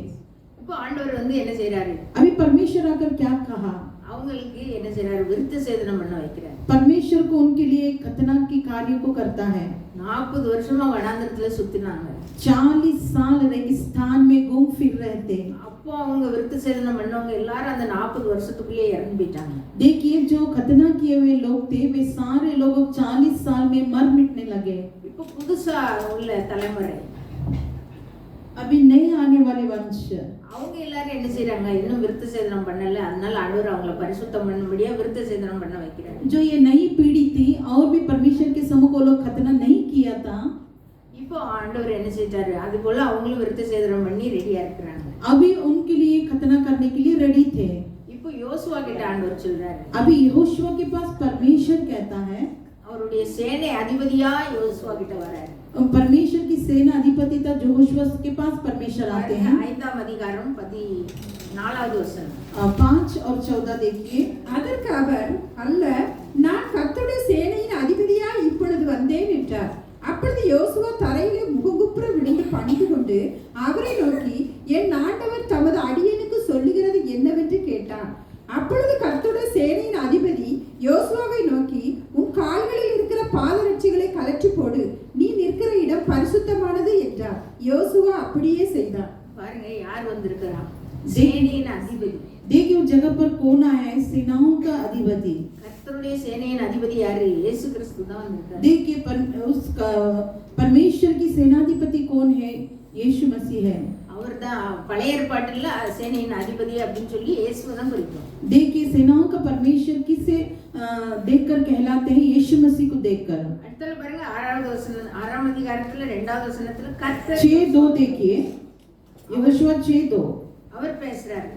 இப்போ ஆண்டவர் வந்து என்ன செய்றாரு, अभी परमेश्वर आकर क्या कहा, அவங்களுக்கு என்ன செய்றாரு, விருத்த சேதனம் பண்ண வைக்கிறார். परमेश्वर को उनके लिए खतना की कार्य को करता है. 40 வருஷமா வனாந்தரத்துல சுத்தினாங்க. 40 साल रेगिस्तान में घूम फिर रहे थे. அப்போ அவங்க விருத்த சேதனம் பண்ணவங்க எல்லாரும் அந்த 40 வருஷத்துக்குள்ளே இறந்து போயிட்டாங்க. देखिए जो खतना किए हुए लोग थे वे सारे लोग 40 साल में मर मिटने लगे. இப்போ புதுசா உள்ள தலைமுறை, अभी नए आने वाले वंश, அவங்க எல்லாரும் என்ன செய்றாங்க, இன்னும் விருத்த சேதனம் பண்ணல. அதனால ஆண்டவர் அவங்கள பரிசுத்தம் பண்ணும்படியா விருத்த சேதனம் பண்ண வைக்கிறார். जो ये नई पीढ़ी थी और भी परमेश्वर के सम्मुख वो लोग खतना नहीं किया था, இப்போ ஆண்டவர் என்ன செய்தாரு, அது போல அவங்களும் விருத்த சேதனம் பண்ணி ரெடியா இருக்கிறாங்க. अभी उनके लिए खतना करने के लिए रेडी थे। இப்போ யோசுவா கிட்ட ஆண்டவர் சொல்றாரு, अभी यहोशुआ के पास परमेश्वर कहता है, அவருடைய சேனை அதிபதியா யோசுவா கிட்ட வராரு. परमेश्वर की सेना अधिपति था यहोशुआ के पास परमेश्वर आते हैं। 5ஆம் அதிகாரம் 14வது வசனம். 5 और 14 देखिए। அதற்கு அவர், அல்ல, நான் கர்த்தருடைய சேனையின் அதிபதியா இப்பொழுது வந்தேன் என்றார். அப்பொழுது யோசுவா தரையிலே முகங்குப்புற விழுந்து பணிந்து கொண்டு அவரை நோக்கி, என் ஆண்டவர் தமது அடியனுக்கு சொல்லுகிறது என்னவென்று கேட்டான். அப்பொழுது கர்த்தருடைய சேனையின் அதிபதி யோசுவாவை நோக்கி, உன் கால்களில் இருக்கிற பாதரட்சிகளை கலற்றி போடு, நீ நிற்கிற இடம் பரிசுத்தமானது என்றார். யோசுவா அப்படியே செய்தார். பாருங்க யார் வந்திருக்கிறா, சேனையின் அதிபதி. देखिए उस जगह पर कौन आया है, सेनाओं का अधिपति। கர்த்தருடைய சேனையின் அதிபதி யாரு, இயேசு கிறிஸ்து தான் வந்திருக்காரு. देखिए परमेश्वर की सेनाधिपति कौन है, यीशु मसीह है। அவர்தான் பழைய ஏற்பாட்டுல சேனையின் அதிபதி அப்படின்னு சொல்லி இயேசுவை தான் குறிக்கும். देखिए सेनाओं का परमेश्वर किसे देखकर कहलाते हैं, यीशु मसीह को देखकर। அடுத்தது பாருங்க 6வது வசனம், 6ஆம் அதிகாரத்துல 2வது வசனத்துல கர்த்தர் 6:2 देखिए, यहोशुआ 6:2 அவர் பேசுறாரு.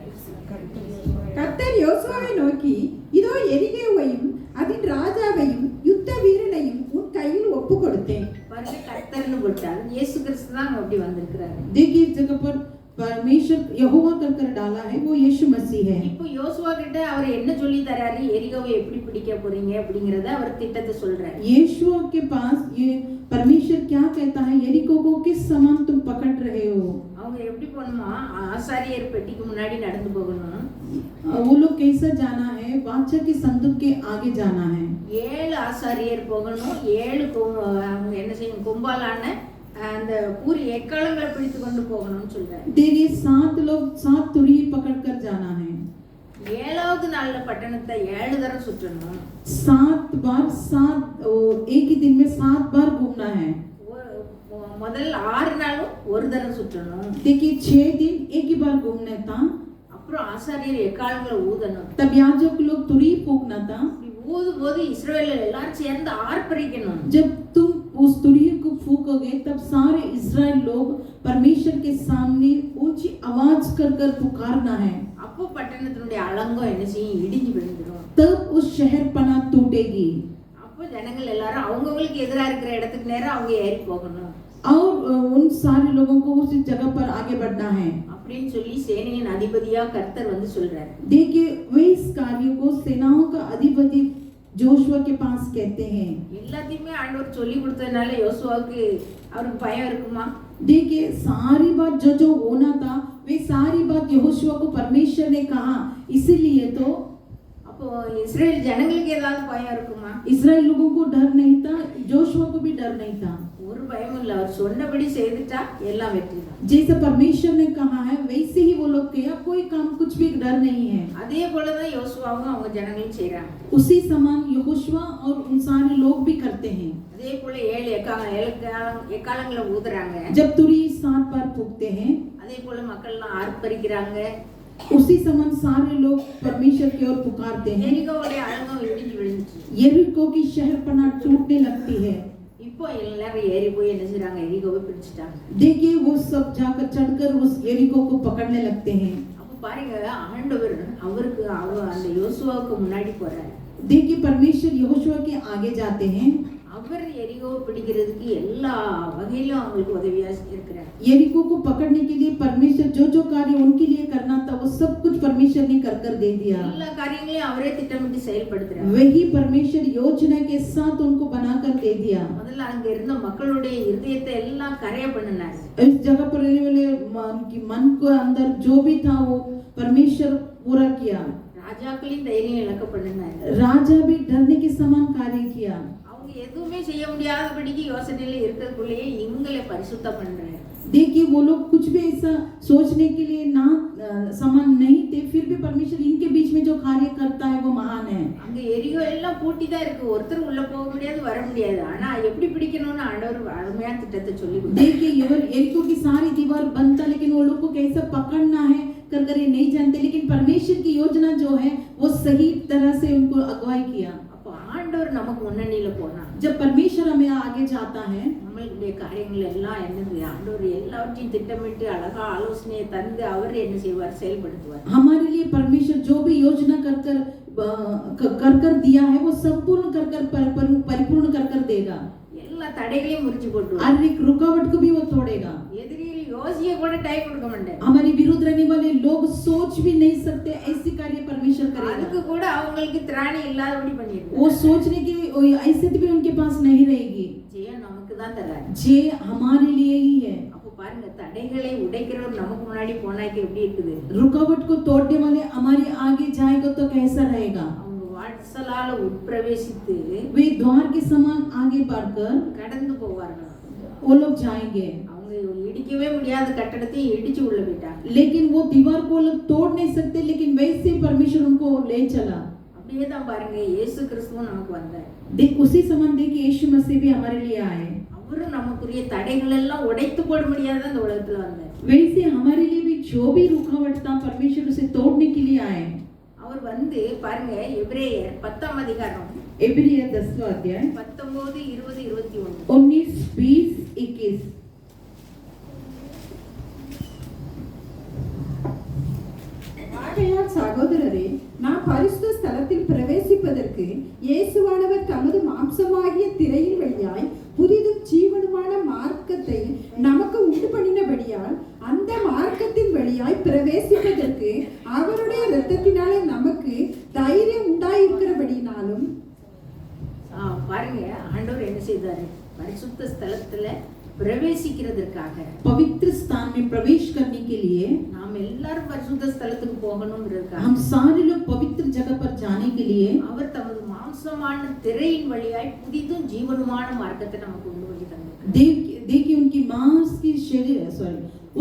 கர்த்தர் யோசுவாவை நோக்கி, இதோ எரிகோவையும் அதன் ராஜாவையும் யுத்த வீரனையும் உன் கையில் ஒப்பு கொடுத்தேன். பாருங்க கர்த்தர்னு போட்டார், இயேசு கிறிஸ்து தான் அப்படி வந்திருக்கிறாரு. देखिए इस जगह पर परमेश्वर यहोवा कर डाला है, वो यीशु मसीह है। இப்போ யோசுவா கிட்ட அவர் என்ன சொல்லி தராரு, எரிகோவை எப்படி பிடிக்க போறீங்க அப்படிங்கறத அவர் திட்டத்தை சொல்றாரு. यीशुआ के पास ये परमेश्वर क्या कहता है, यरीको को किस समान तुम पकड़ रहे हो। அவங்க எப்படி போகணுமா, ஆசாரியர் பெட்டிக்கு முன்னாடி நடந்து போகணும். वो लोग कैसा जाना है, बादशाह के संदूक के आगे जाना है। 7 ஆசாரியர் போகணும், 7 அவங்க என்ன செய்யணும், கொம்பாலான அந்த பூரி எக்காலங்களை பிடித்து கொண்டு போகணும்னு சொல்றாரு. देखिए 7 लोग 7 तुरही पकड़ कर जाना है। 7வது நாள்ல பட்டணத்தை 7 தடவை சுற்றணும். 7 बार 7 एक ही दिन में 7 बार घूमना है। முதல் 6 நாளும் ஒரு தடவை சுற்றணும். देखिए 6 दिन एक ही बार घूमना था। அப்புறம் ஆசாரியர் எக்காலங்களை ஊதணும். तब याजक लोग तुरही फूंकना था। ஊதும் போது இஸ்ரவேலர் எல்லாரும் சேர்ந்து ஆர்ப்பரிக்கணும். जब तुम उस तुरही को फूकोगे तब सारे इस्राएल लोग परमेश्वर के सामने ऊंची आवाज कर कर पुकारना है। அப்போ பட்டணத்தினுடைய அலங்கம் என்ன செய்யும், இடிஞ்சு விழுந்துடும். तब उस शहर पना टूटेगी। அப்போ ஜனங்கள் எல்லாரும் அவங்கவங்களுக்கு எதிராக இருக்கிற இடத்துக்கு நேரா அவங்க ஏறி போகணும். और उन सारे लोगों को उस जगह पर आगे बढ़ना है அப்படின்னு சொல்லி சேனையின் அதிபதியா கர்த்தர் வந்து சொல்றாரு. देखिए वे इस कार्य को सेनाओं का अधिपति जोशुआ के पास कहते हैं। எல்லாத்தையுமே ஆண்டவர் சொல்லி கொடுத்ததுனால யோசுவாவுக்கு அவருக்கு பயம் இருக்குமா? देखिए सारी बात जो होना था वे सारी बात यहोशुआ को परमेश्वर ने कहा, इसीलिए तो அப்போ இஸ்ரேல் ஜனங்களுக்கு ஏதாவது பயம் இருக்குமா? इस्राएल लोगों को डर नहीं था, जोशुआ को भी डर नहीं था। ஒரு பயமும் இல்லை, அவர் சொன்னபடி செய்துட்டா எல்லாம் வெற்றி தான். जैसे परमेश्वर ने कहा है वैसे ही वो लोग किया, कोई काम कुछ भी डर नहीं है। அதே போலதான் யோசுவாவும் அவங்க ஜனங்களும் செய்றாங்க. उसी समान यहोशुआ और उन सारे लोग भी करते हैं। அதே போல 7 எக்காலங்களை ஊதுறாங்க. जब तुरही 7 बार फूंकते हैं, அதே போல மக்கள்லாம் ஆர்ப்பரிக்கிறாங்க. उसी समान सारे लोग परमेश्वर की ओर पुकारते हैं। எரிகோவுடைய அலங்கம் இடிஞ்சு விழுந்துச்சு. यरीको की शहरपनाह टूटने लगती है। இப்போ எல்லாரும் ஏறி போய் என்ன செய்றாங்க, எரிகோவை பிடிச்சிட்டாங்க. देखिए वो सब जाकर चढ़कर उस यरीको को पकड़ने लगते हैं। அப்ப பாருங்க ஆண்டவர் அவருக்கு அந்த யோசுவாவுக்கு முன்னாடி போறாரு. देखिए परमेश्वर यहोशुआ के आगे जाते हैं। அவர் எரிகோவை பிடிக்கிறதுக்கு எல்லா வகையிலும் அவங்களுக்கு உதவியா இருக்கிறார். यरीको को पकड़ने के लिए परमेश्वर जो कार्य उनके लिए करना था वो सब कुछ परमेश्वर ने कर दे दिया। எல்லா காரியங்களையும் அவரே திட்டமிட்டு செயல்படுத்துறார். वही परमेश्वर योजना के साथ उनको बनाकर दे दिया। முதல்ல அங்க இருந்த மக்களுடைய இதயத்தை எல்லாம் கரைய பண்ணினார். इस जगह पर रहने वाले मन को अंदर जो भी था वो परमेश्वर पूरा किया। ராஜாக்களின் தைரியம் இழக்க பண்ணினார். राजा भी डरने के समान कार्य किया। அவங்க எதுவுமே செய்ய முடியாதபடிக்கு யோசனையில இருக்கிறதுக்குள்ளேயே இவங்களை பரிசுத்தம் பண்றாரு. देखिए वो लोग कुछ भी ऐसा सोचने के लिए ना समान नहीं थे, फिर भी परमेश्वर इनके बीच में जो कार्य करता है वो महान है। அங்க எரிகோ எல்லாம் பூட்டி தான் இருக்கு, ஒருத்தர் உள்ள போக முடியாது, வர முடியாது. ஆனா எப்படி பிடிக்கணும்னு ஆண்டவர் அருமையான திட்டத்தை சொல்லி கொடுத்தார். देखिए यरीको की सारी दीवार बंद था, लेकिन वो लोग को कैसा पकड़ना है कर ये नहीं जानते, लेकिन परमेश्वर की योजना जो है वो सही तरह से उनको अगुवाई किया। அப்ப ஆண்டவர் நமக்கு முன்னணியில போனா जब परमेश्वर हमें आगे जाता है, நம்மளுடைய காரியங்கள் எல்லாம் என்னது, ஆண்டவர் எல்லாவற்றையும் திட்டமிட்டு அழகா ஆலோசனையை தந்து அவர் என்ன செய்வார், செயல்படுத்துவார். हमारे लिए परमेश्वर जो भी योजना कर कर दिया है वो संपूर्ण कर कर परिपूर्ण कर कर देगा. எல்லா தடைகளையும் முறிச்சு போட்டுருவார். हर एक रुकावट को भी वो तोड़ेगा. எதிரிகள் யோசிக்க கூட டைம் கொடுக்க மாட்டார். हमारे विरुद्ध रहने वाले लोग सोच भी नहीं सकते ऐसी कार्य परमेश्वर அதுக்கு करेगा. கூட அவங்களுக்கு திராணி இல்லாதபடி பண்ணிடுவார். वो सोचने की ऐसे भी उनके पास नहीं रहेगी. ஜெயம் நமக்கு தான் தராரு. ये हमारे लिए ही है. அப்போ பாருங்க, தடைகளை உடைக்கிறவர் நமக்கு முன்னாடி போனாக்க எப்படி இருக்குது. रुकावट को तोड़ने वाले हमारे आगे जाएगा तो कैसा रहेगा. அவங்க வாசலால உட்பிரவேசித்து वे द्वार के समान आगे बढ़कर கடந்து போவார்கள். वो लोग जाएंगे. அவங்க இடிக்கவே முடியாத கட்டடத்தை இடிச்சு உள்ள போயிட்டாங்க. लेकिन वो दीवार को लोग तोड़ नहीं सकते, लेकिन वैसे परमेश्वर उनको ले चला. அப்படியே தான் பாருங்க, இயேசு கிறிஸ்துவும் நமக்கு வந்தார். देख उसी समान देखिए यीशु मसीह भी हमारे लिए आए. அவரும் நமக்குரிய தடைகள் எல்லாம் உடைத்து போட முடியாத இந்த உலகத்துல வந்தார். वैसे हमारे लिए भी जो भी रुकावट था परमेश्वर उसे तोड़ने के लिए आए. அவர் வந்து பாருங்க, எபிரேயர் 10ஆம் அதிகாரம் इब्रिय 10वां अध्याय 19, 20, 21. 19, 20, 21. ஆகையால் சகோதரரே, நாம் பரிசுத்த ஸ்தலத்தில் பிரவேசிப்பதற்கு இயேசுவானவர் தமது மாம்சமாகிய திரையின் வழியாய் புதிதும் ஜீவனுமான மார்க்கத்தை நமக்கு உண்டு பண்ணினபடியால் அந்த மார்க்கத்தின் வழியாய் பிரவேசிப்பதற்கு அவருடைய இரத்தத்தினாலே நமக்கு தைரியம் உண்டாயிருக்கிறபடினாலும். பாருங்க, ஆண்டவர் என்ன செய்தாரு, பரிசுத்த ஸ்தலத்துல பிரவேசிக்கிறதுக்காக, पवित्र स्थान में प्रवेश करने के लिए நாம் எல்லாரும் பரிசுத்த ஸ்தலத்துக்கு போகணும்ன்றதுக்காக हम सारे लोग पवित्र जगह पर जाने के लिए அவர் தமது மாம்சமான திரையின் வழியாய் புதிதும் ஜீவனுமான மார்க்கத்தை நமக்கு உண்டு பண்ணி தந்தார். देखिए उनकी मांस की शरीर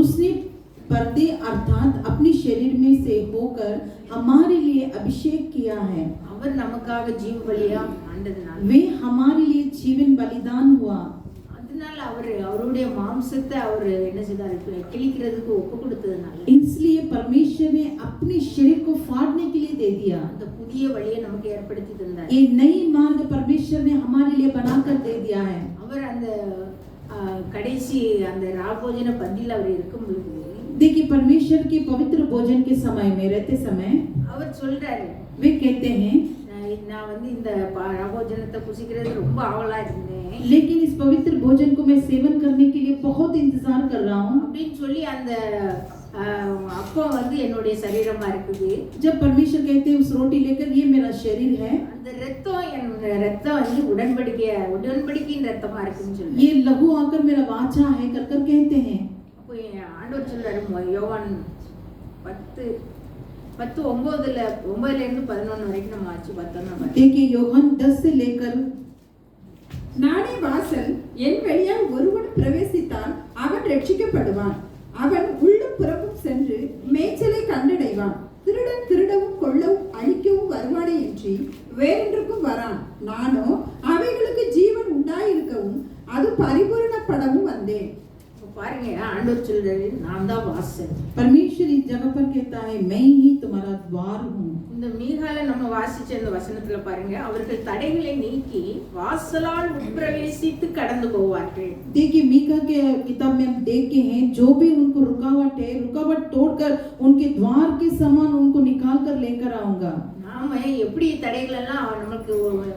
उसने पर्दे अर्थात अपने शरीर में से होकर हमारे लिए अभिषेक किया है. அவர் நமக்காக ஜீவ பலியா ஆண்டதுனால, वे हमारे लिए जीवन बलिदान हुआ. அதனால அவருடைய மாம்சத்தை அவர் என்ன செய்தார், கிழிக்கிறதுக்கு ஒப்பு கொடுத்ததுனால इसलिए परमेश्वर ने अपने शरीर को फाड़ने के लिए दे दिया. அந்த புதிய வழியை நமக்கு ஏற்படுத்தி தந்தார். ये नई मार्ग परमेश्वर ने हमारे लिए बनाकर दे दिया है. அவர் அந்த கடைசி அந்த ராபோஜன பந்தியில் அவர் இருக்கும் பொழுது, देखिए परमेश्वर के पवित्र भोजन के समय में रहते समय அவர் சொல்றாரு, वे कहते हैं நான் வந்து இந்த ராபோஜனத்தை புசிக்கிறது ரொம்ப ஆவலா இருந்தேன், लेकिन इस पवित्र भोजन को मैं सेवन करने के लिए बहुत इंतजार कर रहा हूँ. அப்படின்னு சொல்லி அந்த அப்போ வந்து என்னுடைய சரீரமா இருக்குது, जब परमेश्वर कहते हैं उस रोटी लेकर ये मेरा शरीर है, அந்த ரத்தம் என் ரத்தம் வந்து உடன்படிக்கையின் ரத்தமா இருக்குன்னு சொல்லி, ये लहू आकर मेरा वाचा है कर कर कहते हैं. அப்போ ஆண்டவர் சொல்றாரு, யோவான் 10:9 இருந்து 11 வரைக்கும் நம்ம ஆச்சு பார்த்தோம்னா, देखिए யோவான் 10 से लेकर நானே வாசல், என் வழியாய் ஒருவன் பிரவேசித்தால் அவன் ரட்சிக்கப்படுவான். அவன் உள்ளும் புறமும் சென்று மேய்ச்சலை கண்டடைவான். திருடன் திருடவும் கொள்ளவும் அழிக்கவும் வருவானே என்று வேறொன்றுக்கும் வரான். நானோ அவைகளுக்கு ஜீவன் உண்டாயிருக்கவும் அது பரிபூரணப்படவும் வந்தேன். பாருங்க, ஆண்டவர் சொல்றாரு, நான் தான் வாசல். परमेश्वर इस जगह पर कहता है मैं ही तुम्हारा द्वार हूँ. இந்த மீகால நம்ம வாசிச்ச இந்த வசனத்துல பாருங்க, அவர்கள் தடைகளை நீக்கி வாசலால் உட்பிரவேசித்து கடந்து போவார்கள். देखिए मीका के किताब में हम देखते हैं जो भी उनको रुकावट तोड़कर उनके द्वार के समान उनको निकाल कर लेकर आऊंगा. நாம எப்படி தடைகள் எல்லாம் நமக்கு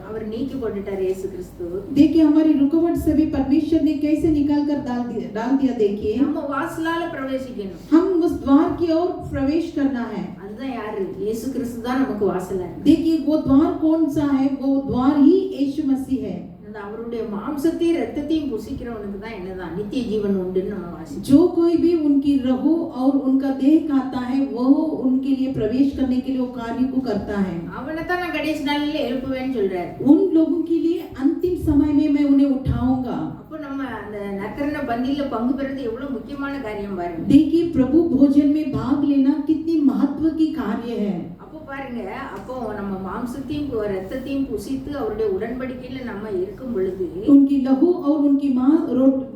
அவர் நீக்கி போட்டுட்டார் இயேசு கிறிஸ்து. देखिए हमारी रुकावट से भी परमेश्वर ने कैसे निकाल कर डाल दिया. देखिए நம்ம வாசலால பிரவேசிக்கணும். हम उस द्वार की ओर प्रवेश करना है. அதுதான் யாரு, இயேசு கிறிஸ்து தான் நமக்கு வாசலா இருக்கு. देखिए वो द्वार कौन सा है, वो द्वार ही यीशु मसीह है. அந்த அவருடைய மாம்சத்தையும் ரத்தத்தையும் புசிக்கிறவனுக்கு தான் என்னதான் நித்திய ஜீவன் உண்டுன்னு நம்ம வாசிச்சோம். जो कोई भी उनकी रहो और उनका देह खाता है वो उनके लिए प्रवेश करने के लिए वो कार्य को करता है. அவனை தான் நான் கடைசி நாளில் எழுப்புவேன்னு சொல்றாரு. उन लोगों के लिए अंतिम समय में मैं उन्हें उठाऊंगा. அப்போ நம்ம அந்த நற்கரண பந்தியில பங்கு பெறுறது எவ்வளவு முக்கியமான காரியம் பாருங்க. देखिए प्रभु भोजन में भाग लेना कितनी महत्व की कार्य है. அப்போ பாருங்க, அப்போ நம்ம மாம்சத்தையும் ரத்தத்தையும் புசித்து அவருடைய உடன்படிக்கையில நம்ம இருக்கும் பொழுது, उनकी लहू और उनकी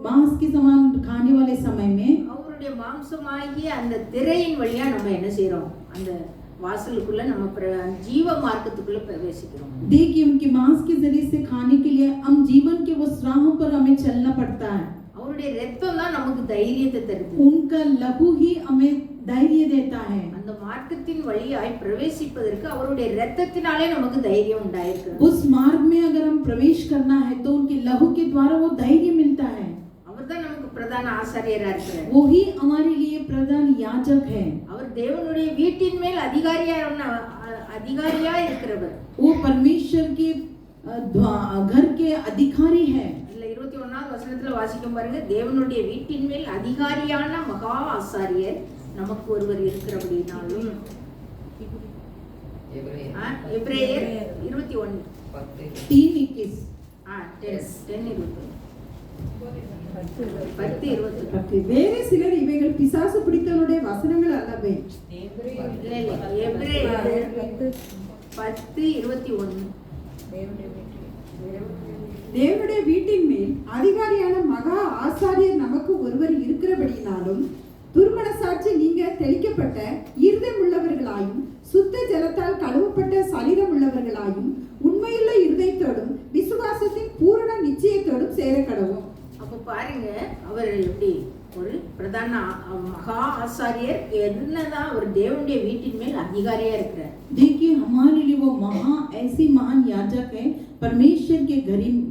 मांस के समान खाने वाले समय में அவருடைய மாம்சமாகிய அந்த திரையின் வழியா நம்ம என்ன செய்றோம், அந்த வாசலுக்குள்ள நம்ம जीव मार्गத்துக்குள்ள பிரவேசிக்கிறோம். देखिए उनके मांस के जरिए से खाने के लिए हम जीवन के उस राह पर हमें चलना पड़ता है। அவருடைய ரத்தம் தான் நமக்கு தைரியத்தை தருது. उनका लहू ही हमें धैर्य देता है। அந்த மார்க்கத்தின் வழியாய் பிரவேசிப்பதற்கு அவருடைய ரத்தத்தினாலே நமக்கு தைரியம் உண்டாயிருக்கு. उस मार्ग में अगर हम प्रवेश करना है तो उनके लहू के द्वारा वो धैर्य मिलता है। அவர்தான் நமக்கு பிரதான ஆசாரியரா இருக்கிறார். वो ही हमारे लिए प्रधान याजक है। அவர் தேவனுடைய வீட்டின் மேல் அதிகாரியா இருக்கிறவர். वो परमेश्वर के घर के अधिकारी है। இல்ல 21வது வசனத்துல வாசிக்கும் பாருங்க, தேவனுடைய வீட்டின் மேல் அதிகாரியான மகா ஆசாரியர் நமக்கு ஒருவர் இருக்கிறபடினாலும். எபிரேயர் 21 3:21 10:20 வேறு சிலர் இவைகள் பிசாசு பிடித்தவனுடைய வசனங்கள் அல்லவே. எபிரேயர் 10:21 தேவனுடைய வீட்டின் மேல் அதிகாரியான மகா ஆசாரியர் நமக்கு ஒருவர் இருக்கிறபடினாலும் துர்மனசாட்சி நீங்க தெளிக்கப்பட்ட இருதயம் உள்ளவர்களாயும் சுத்த ஜலத்தால் கழுவப்பட்ட சரீரம் உள்ளவர்களாயும் உண்மையுள்ள இருதயத்தோடும் விசுவாசத்தின் பூரண நிச்சயத்தோடும் சேர கடவும். அப்ப பாருங்க, அவர் எப்படி ஒரு பிரதான மகா ஆசாரியர், என்னதான் அவர் தேவனுடைய வீட்டின் மேல் அதிகாரியா இருக்கிறார். देखिए हमारे लिए वो ऐसी महान याजक है, परमेश्वर के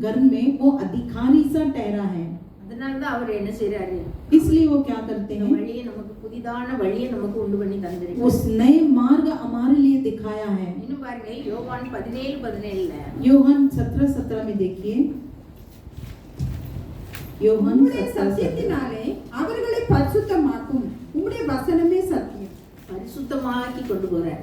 घर में वो अधिकारी सा ठहरा है। அதனாலதான் அவர் என்ன செய்யறாரு, इसलिए वो क्या करते हैं, வழியை நமக்கு புதிதான வழியை நமக்கு உண்டு பண்ணி தந்திருக்கார். उस नए मार्ग हमारे लिए दिखाया है। இன்னும் பாருங்க, யோவான் 17:17 யோவான் 17:17 में देखिए, யோவான் உம்முடைய சத்தியத்தினாலே அவர்களை பரிசுத்தமாக்கும், உம்முடைய வசனமே சத்தியம். பரிசுத்தமாக்கி கொண்டு போறார்.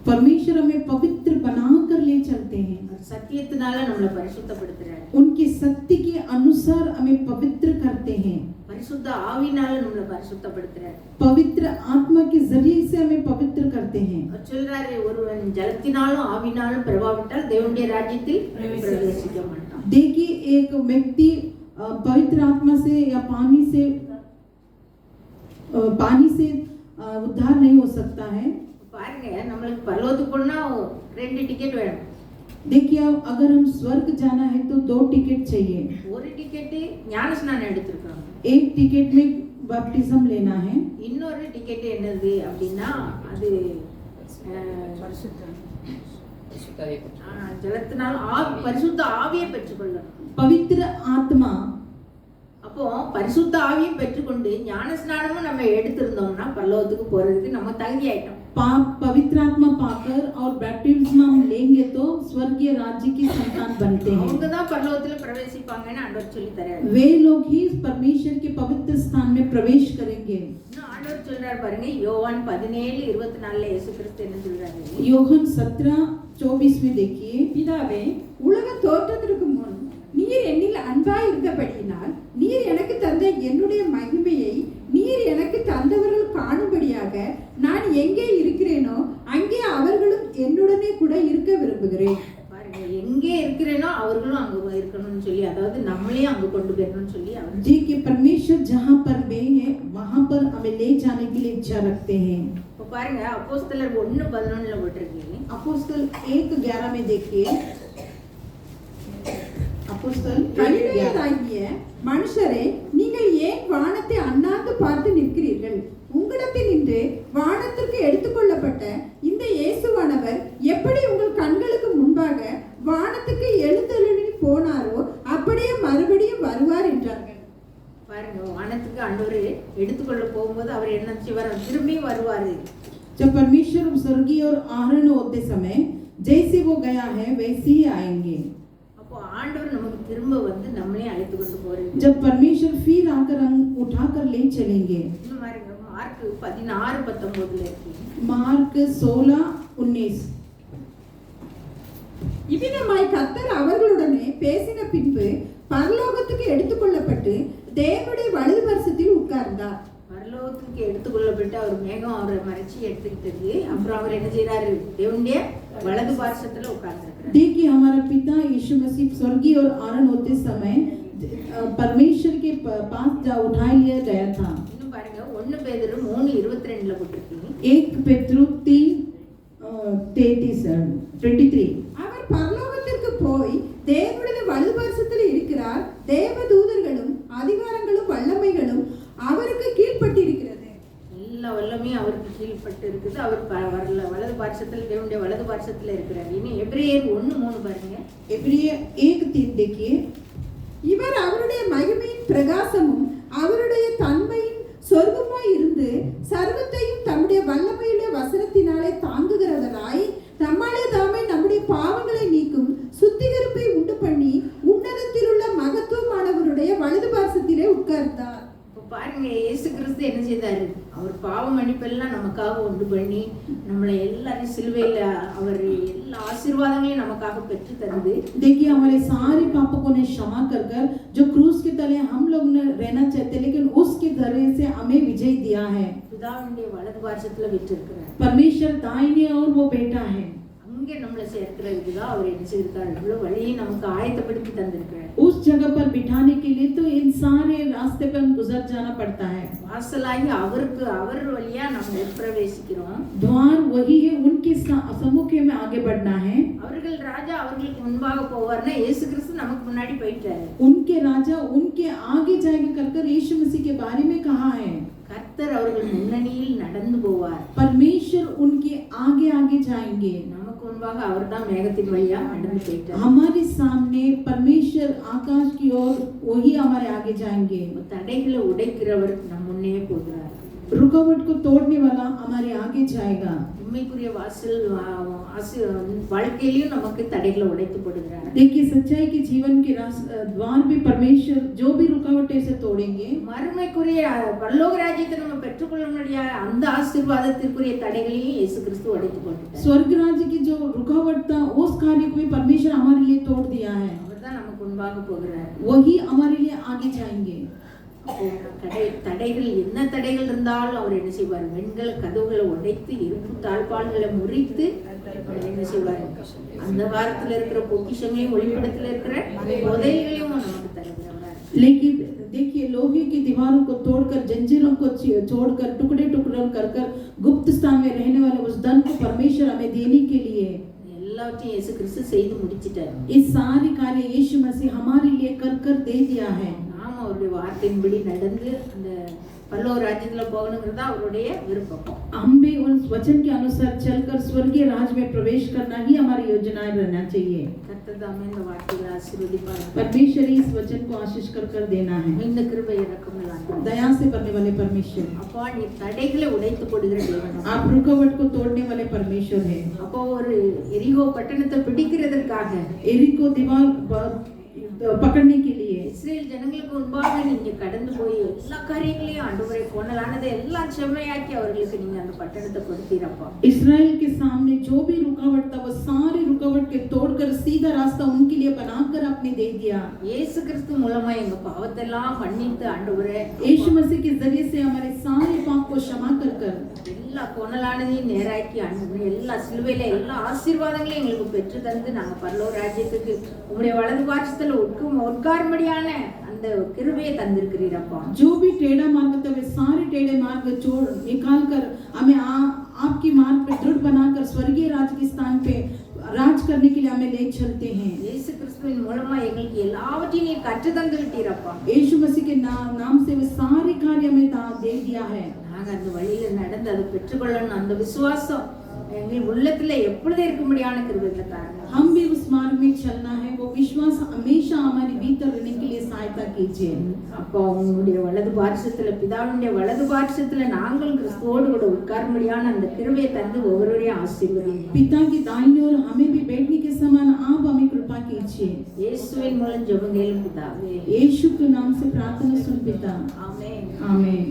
परमेश्वर हमें पवित्र बनाकर ले चलते हैं। சத்தியத்தினால நம்மளை பரிசுத்தப்படுத்துறார். उनके सत्य के अनुसार हमें पवित्र करते हैं। பரிசுத்த ஆவினால நம்மளை பரிசுத்தப்படுத்துறார். पवित्र आत्मा के जरिए से हमें पवित्र करते हैं। சொல்றாரு, ஒருவன் ஜலத்தினாலும் ஆவினாலும் பிரபாவிட்டால் தேவனுடைய ராஜ்யத்தில் பிரவேசிக்க மாட்டான். देखिए एक व्यक्ति पवित्र आत्मा से या पानी से उद्धार नहीं हो सकता है। பாருங்க, நம்மளுக்கு பரலோகத்துக்கு போனா 2 டிக்கெட் வேணும். देखिए अगर हम स्वर्ग जाना है तो 2 टिकट चाहिए। ஒரு டிக்கெட் ஞானஸ்நானம் எடுத்துருக்கோம், एक टिकट में बैप्टिज्म लेना है, இன்னொரு டிக்கெட் என்னது அப்படின்னா அது ஜலத்தினால பரிசுத்த ஆவியை பெற்றுக்கொள்ளணும். पवित्र आत्मा। அப்போ பரிசுத்த ஆவியை பெற்றுக்கொண்டு ஞானஸ்நானமும் நம்ம எடுத்திருந்தோம்னா பரலோகத்துக்கு போறதுக்கு நம்ம தகுதி ஆயிட்டோம். पवित्र आत्मा पाकर और बैप्टिज्म हम लेंगे तो स्वर्गीय राज्य की संतान बनते हैं। அவங்க தான் பரலோகத்துல பிரவேசிப்பாங்கன்னு ஆண்டவர் சொல்லி தராரு. वे लोग ही परमेश्वर के पवित्र स्थान में प्रवेश करेंगे। இன்னும் ஆண்டவர் சொல்றாரு பாருங்க, யோவான் 17:24 இயேசு கிறிஸ்து என்ன சொல்றாரு, யோவான் 17:24 में देखिए, பிதாவே, உலக தோற்றத்திற்கு முன் நீர் என்னில் அன்பாய் இருந்தபடியினால் நீர் எனக்கு தந்த என்னுடைய மகிமையை நீர் எனக்கு தந்தவர்கள் காணும்படியாக நான் எங்கே இருக்கிறேனோ அங்கே அவர்களும் என்னுடனே கூட இருக்க விரும்புகிறேன். பாருங்க, எங்கே இருக்கிறேனோ அவர்களும் அங்க இருக்கணும்னு சொல்லி, அதாவது நம்மளையும் அங்க கொண்டு போயிடணும்னு சொல்லி அவர் जी कि परमेश्वर जहाँ पर वे हैं वहाँ पर हमें ले जाने के लिए इच्छा रखते हैं। இப்போ பாருங்க, அப்போஸ்தலர் 1:11 போட்டிருக்கு. अपोस्तल 1:11 में देखिए, अपोस्तल கலிலேயராகிய மனுஷரே, நீங்கள் ஏன் வானத்தை அண்ணாந்து பார்த்து நிற்கிறீர்கள்? உங்களிடத்தில் நின்று வானத்திற்கு எடுத்துக்கொள்ளப்பட்ட இந்த இயேசுவானவர் எப்படி உங்கள் கண்களுக்கு முன்பாக வானத்துக்கு எழுந்தருளி போனாரோ அப்படியே மறுபடியும் வருவார் என்றார்கள். பாருங்க, வானத்துக்கு ஆண்டவர் எடுத்துக்கொள்ள போகும்போது அவர் என்ன செய்வார், திரும்பி வருவாரு. जब परमेश्वर स्वर्गीय और आरोहण होते समय जैसे वो गया है वैसे ही आएंगे। அப்போ ஆண்டவர் நமக்கு திரும்ப வந்து நம்மளே அழைத்து கொண்டு போறாரு. जब परमेश्वर फिर आकर हम उठाकर ले चलेंगे। இன்னும் பாருங்க, மார்க் 16:19 இருக்கு. मार्क 16:19 இவ்விதமாய் கர்த்தர் அவர்களுடனே பேசின பின்பு பரலோகத்துக்கு எடுத்துக்கொள்ளப்பட்டு தேவனுடைய வலது பரிசத்தில் உட்கார்ந்தார். பரலோகத்துக்கு எடுத்துக்கொள்ளப்பட்டு அவர் மேகம் அவரை மறைச்சி எடுத்துக்கிட்டது. அப்புறம் அவர் என்ன செய்யறாரு, தேவனுடைய வலது பார்சத்துல உட்கார்ந்திருக்கிறார். देखिए हमारा पिता यीशु मसीह स्वर्गीय और आरोहण होते समय परमेश्वर के पास जा उठा लिया गया था। இன்னும் பாருங்க, 1 பேதுரு 3:22 போட்டிருக்கு. 1 पेतरू 3:23 அவர் பரலோகத்திற்கு போய் தேவனுடைய வலது பரிசத்தில் இருக்கிறார். தேவதூதர்களும் அதிகாரிகளும் அவர் வரல, வலது பார்சத்துல தேவனுடைய வலது பார்சத்துல இருக்கிறார். இனி எபிரேயர் 1:3 பாருங்க. इब्रिय 1:3 देखिए, இவர் அவருடைய மகிமையின் பிரகாசமும் அவருடைய தன்மையின் சொர்க்கமாய் இருந்து சர்வத்தையும் தம்முடைய வல்லமையுள்ள வசனத்தினாலே தாங்குகிறவராய் நம்மாலே தாமே நம்முடைய பாவங்களை நீக்கும் சுத்திகரிப்பை உண்டு பண்ணி உன்னதத்தில் உள்ள மகத்துவமானவருடைய வலது பார்சத்திலே உட்கார்ந்தார். இப்போ பாருங்க, இயேசு கிறிஸ்து என்ன செய்தாரு? அவர் பாவ மன்னிப்பெல்லாம் நமக்காக உண்டு பண்ணி நம்மளை எல்லாரும் சிலுவையில் அவர் எல்லா ஆசீர்வாதங்களையும் நமக்காக பெற்று தந்து, देखिए हमारे सारे पापों को ने क्षमा कर कर जो क्रूस के तले हम लोग ने रहना चाहते लेकिन उसके जरिए से हमें विजय दिया है। பிதாவுடைய வலது பார்சத்துல விட்டிருக்கிறார். परमेश्वर दाहिने और वो बेटा है, அங்கே நம்மளை சேர்க்கிறதுக்கு தான் அவர் என்ன செய்திருக்காரு? இவ்வளோ வழியை நமக்கு ஆயத்தப்படுத்தி தந்திருக்கிறார். उस जगह पर बिठाने के लिए तो इन सारे रास्ते पर गुजर जाना पड़ता है। வாசலாகி அவருக்கு அவர் வழியா நம்ம உட்பிரவேசிக்கிறோம். द्वार वही है, उनके सम्मुख में आगे बढ़ना है। அவர்கள் ராஜா அவர்களுக்கு முன்பாக போவார்னா இயேசு கிறிஸ்து நமக்கு முன்னாடி போயிட்டாரு. उनके राजा उनके आगे जाएंगे कर यीशु मसीह के बारे में कहा है, கர்த்தர் அவர்கள் முன்னணியில் நடந்து போவார். परमेश्वर उनके आगे आगे जाएंगे। நமக்கு முன்பாக அவர்தான் மேகத்தின் வழியா நடந்து போயிட்டார். हमारे सामने परमेश्वर आकाश की ओर वही हमारे आगे जाएंगे। தடைகளை உடைக்கிறவர் நம் முன்னே போகிறார். रुकावट को तोड़ने वाला हमारे आगे जाएगा। உண்மைக்குரிய வாசல் வாழ்க்கையிலும் நமக்கு தடைகளை உடைத்து போடுகிறார். देखिए सच्चाई के जीवन के द्वार भी परमेश्वर जो भी रुकावटें से तोड़ेंगे, மறுமைக்குரிய பரலோக ராஜ்யத்தை நம்ம பெற்றுக்கொள்ள முடியாத அந்த ஆசீர்வாதத்திற்குரிய தடைகளையும் இயேசு கிறிஸ்து உடைத்து போட்டுட்டார். स्वर्ग राज्य की जो रुकावट था उस कार्य को भी परमेश्वर हमारे लिए तोड़ दिया है। அவர்தான் நமக்கு முன்பாக போகிறார். वही हमारे लिए आगे जाएंगे। தடைகள் என்ன தடைகள் இருந்தாலும் அவர் என்ன செய்வார்? வெண்கல கதவுகளை உடைத்து இருப்பு தாழ்பால்களை முறித்து என்ன செய்வார்? அந்த வாரத்தில் இருக்கிற பொக்கிஷங்களையும் ஒளிப்படத்தில் இருக்கிற புதைகளையும் நமக்கு தருகிறார். लेकिन देखिए लोहे की दीवारों को तोड़कर जंजीरों को छोड़कर टुकड़े टुकड़े कर कर गुप्त स्थान में रहने वाले उस धन को परमेश्वर हमें देने के लिए எல்லாவற்றையும் இயேசு கிறிஸ்து செய்து முடிச்சிட்டார். इस सारे कार्य यीशु मसीह हमारे लिए कर कर दे दिया है। நாம் அவருடைய வார்த்தையின்படி நடந்து அந்த பரலோக ராஜ்யத்துல போகணுங்கிறதா அவருடைய விருப்பம். हम भी उस वचन के अनुसार चलकर स्वर्गीय राज्य में प्रवेश करना ही हमारी योजनाएं रहना चाहिए। கர்த்தர் தாமே இந்த வார்த்தைகளை ஆசீர்வதிப்பார். परमेश्वर ही इस वचन को आशीष कर कर देना है। இந்த கிருபை இரக்கமுள்ள दया से करने वाले परमेश्वर, அப்பா நீ தடைகளை உடைத்து போடுகிற தேவன். आप रुकावट को तोड़ने वाले परमेश्वर है। அப்போ ஒரு எரிகோ பட்டணத்தை பிடிக்கிறதுக்காக एरिको दीवार पकड़ने के लिए இஸ்ரேல் ஜனங்களுக்கு முன்பாக நீங்க கடந்து போய் எல்லா காரியங்களையும் ஆண்டவரே கோணலானதை எல்லாம் செம்மையாக்கி அவர்களுக்கு நீங்க அந்த பட்டணத்தை கொடுத்தீரப்பா. इस्राएल के सामने जो भी रुकावट था वो सारी रुकावट के तोड़कर सीधा रास्ता उनके लिए बनाकर आपने दे दिया। இயேசு கிறிஸ்து மூலமா எங்க பாவத்தை எல்லாம் மன்னித்து ஆண்டவரே यीशु मसीह के जरिए से हमारे सारे पाप को क्षमा कर कर எல்லா கோணலானதையும் நேராக்கி ஆண்டவரே எல்லா சிலுவையில எல்லா ஆசீர்வாதங்களையும் எங்களுக்கு பெற்று தந்து நாங்க பரலோக ராஜ்யத்துக்கு உங்களுடைய வலது பார்சத்துல உட்காரும்படியான அந்த கிருபையை தந்திருக்கிறீரப்பா. जो भी टेढ़ा मार्ग था वे सारे टेढ़े मार्ग छोड़ निकाल कर हमें आपकी मार्ग पे दृढ़ बनाकर स्वर्गीय राज के स्थान पे राज करने के लिए हमें ले चलते हैं। இயேசு கிறிஸ்துவின் மூலமா எங்களுக்கு எல்லாவற்றையும் நீர் கற்று தந்து விட்டீரப்பா. यीशु मसीह के नाम से वे सारे कार्य हमें दे दिया है। நாங்க அந்த வழியில நடந்து அதை பெற்றுக்கொள்ளணும் அந்த விசுவாசம் எங்கள் உள்ளத்துல எப்பொழுதே இருக்கும்படியான கிருபைகளை தாருங்க. हम भी उस मार्ग में चलना है, वो विश्वास हमेशा हमारे भीतर रहने के लिए सहायता कीजिए। அப்போ உங்களுடைய வலது பார்சத்துல பிதாவுடைய வலது பார்சத்துல நாங்கள் கிறிஸ்துவோடு கூட உட்காரும்படியான அந்த கிருபையை தந்து ஒவ்வொருவரையும் ஆசீர்வதிங்க. पिता की दाहिनी ओर हमें भी बैठने के समान आप हमें कृपा कीजिए। இயேசுவின் மூலம் ஜெபம் கேளும் பிதாவே. यीशु के नाम से प्रार्थना सुन पिता, ஆமென். आमीन।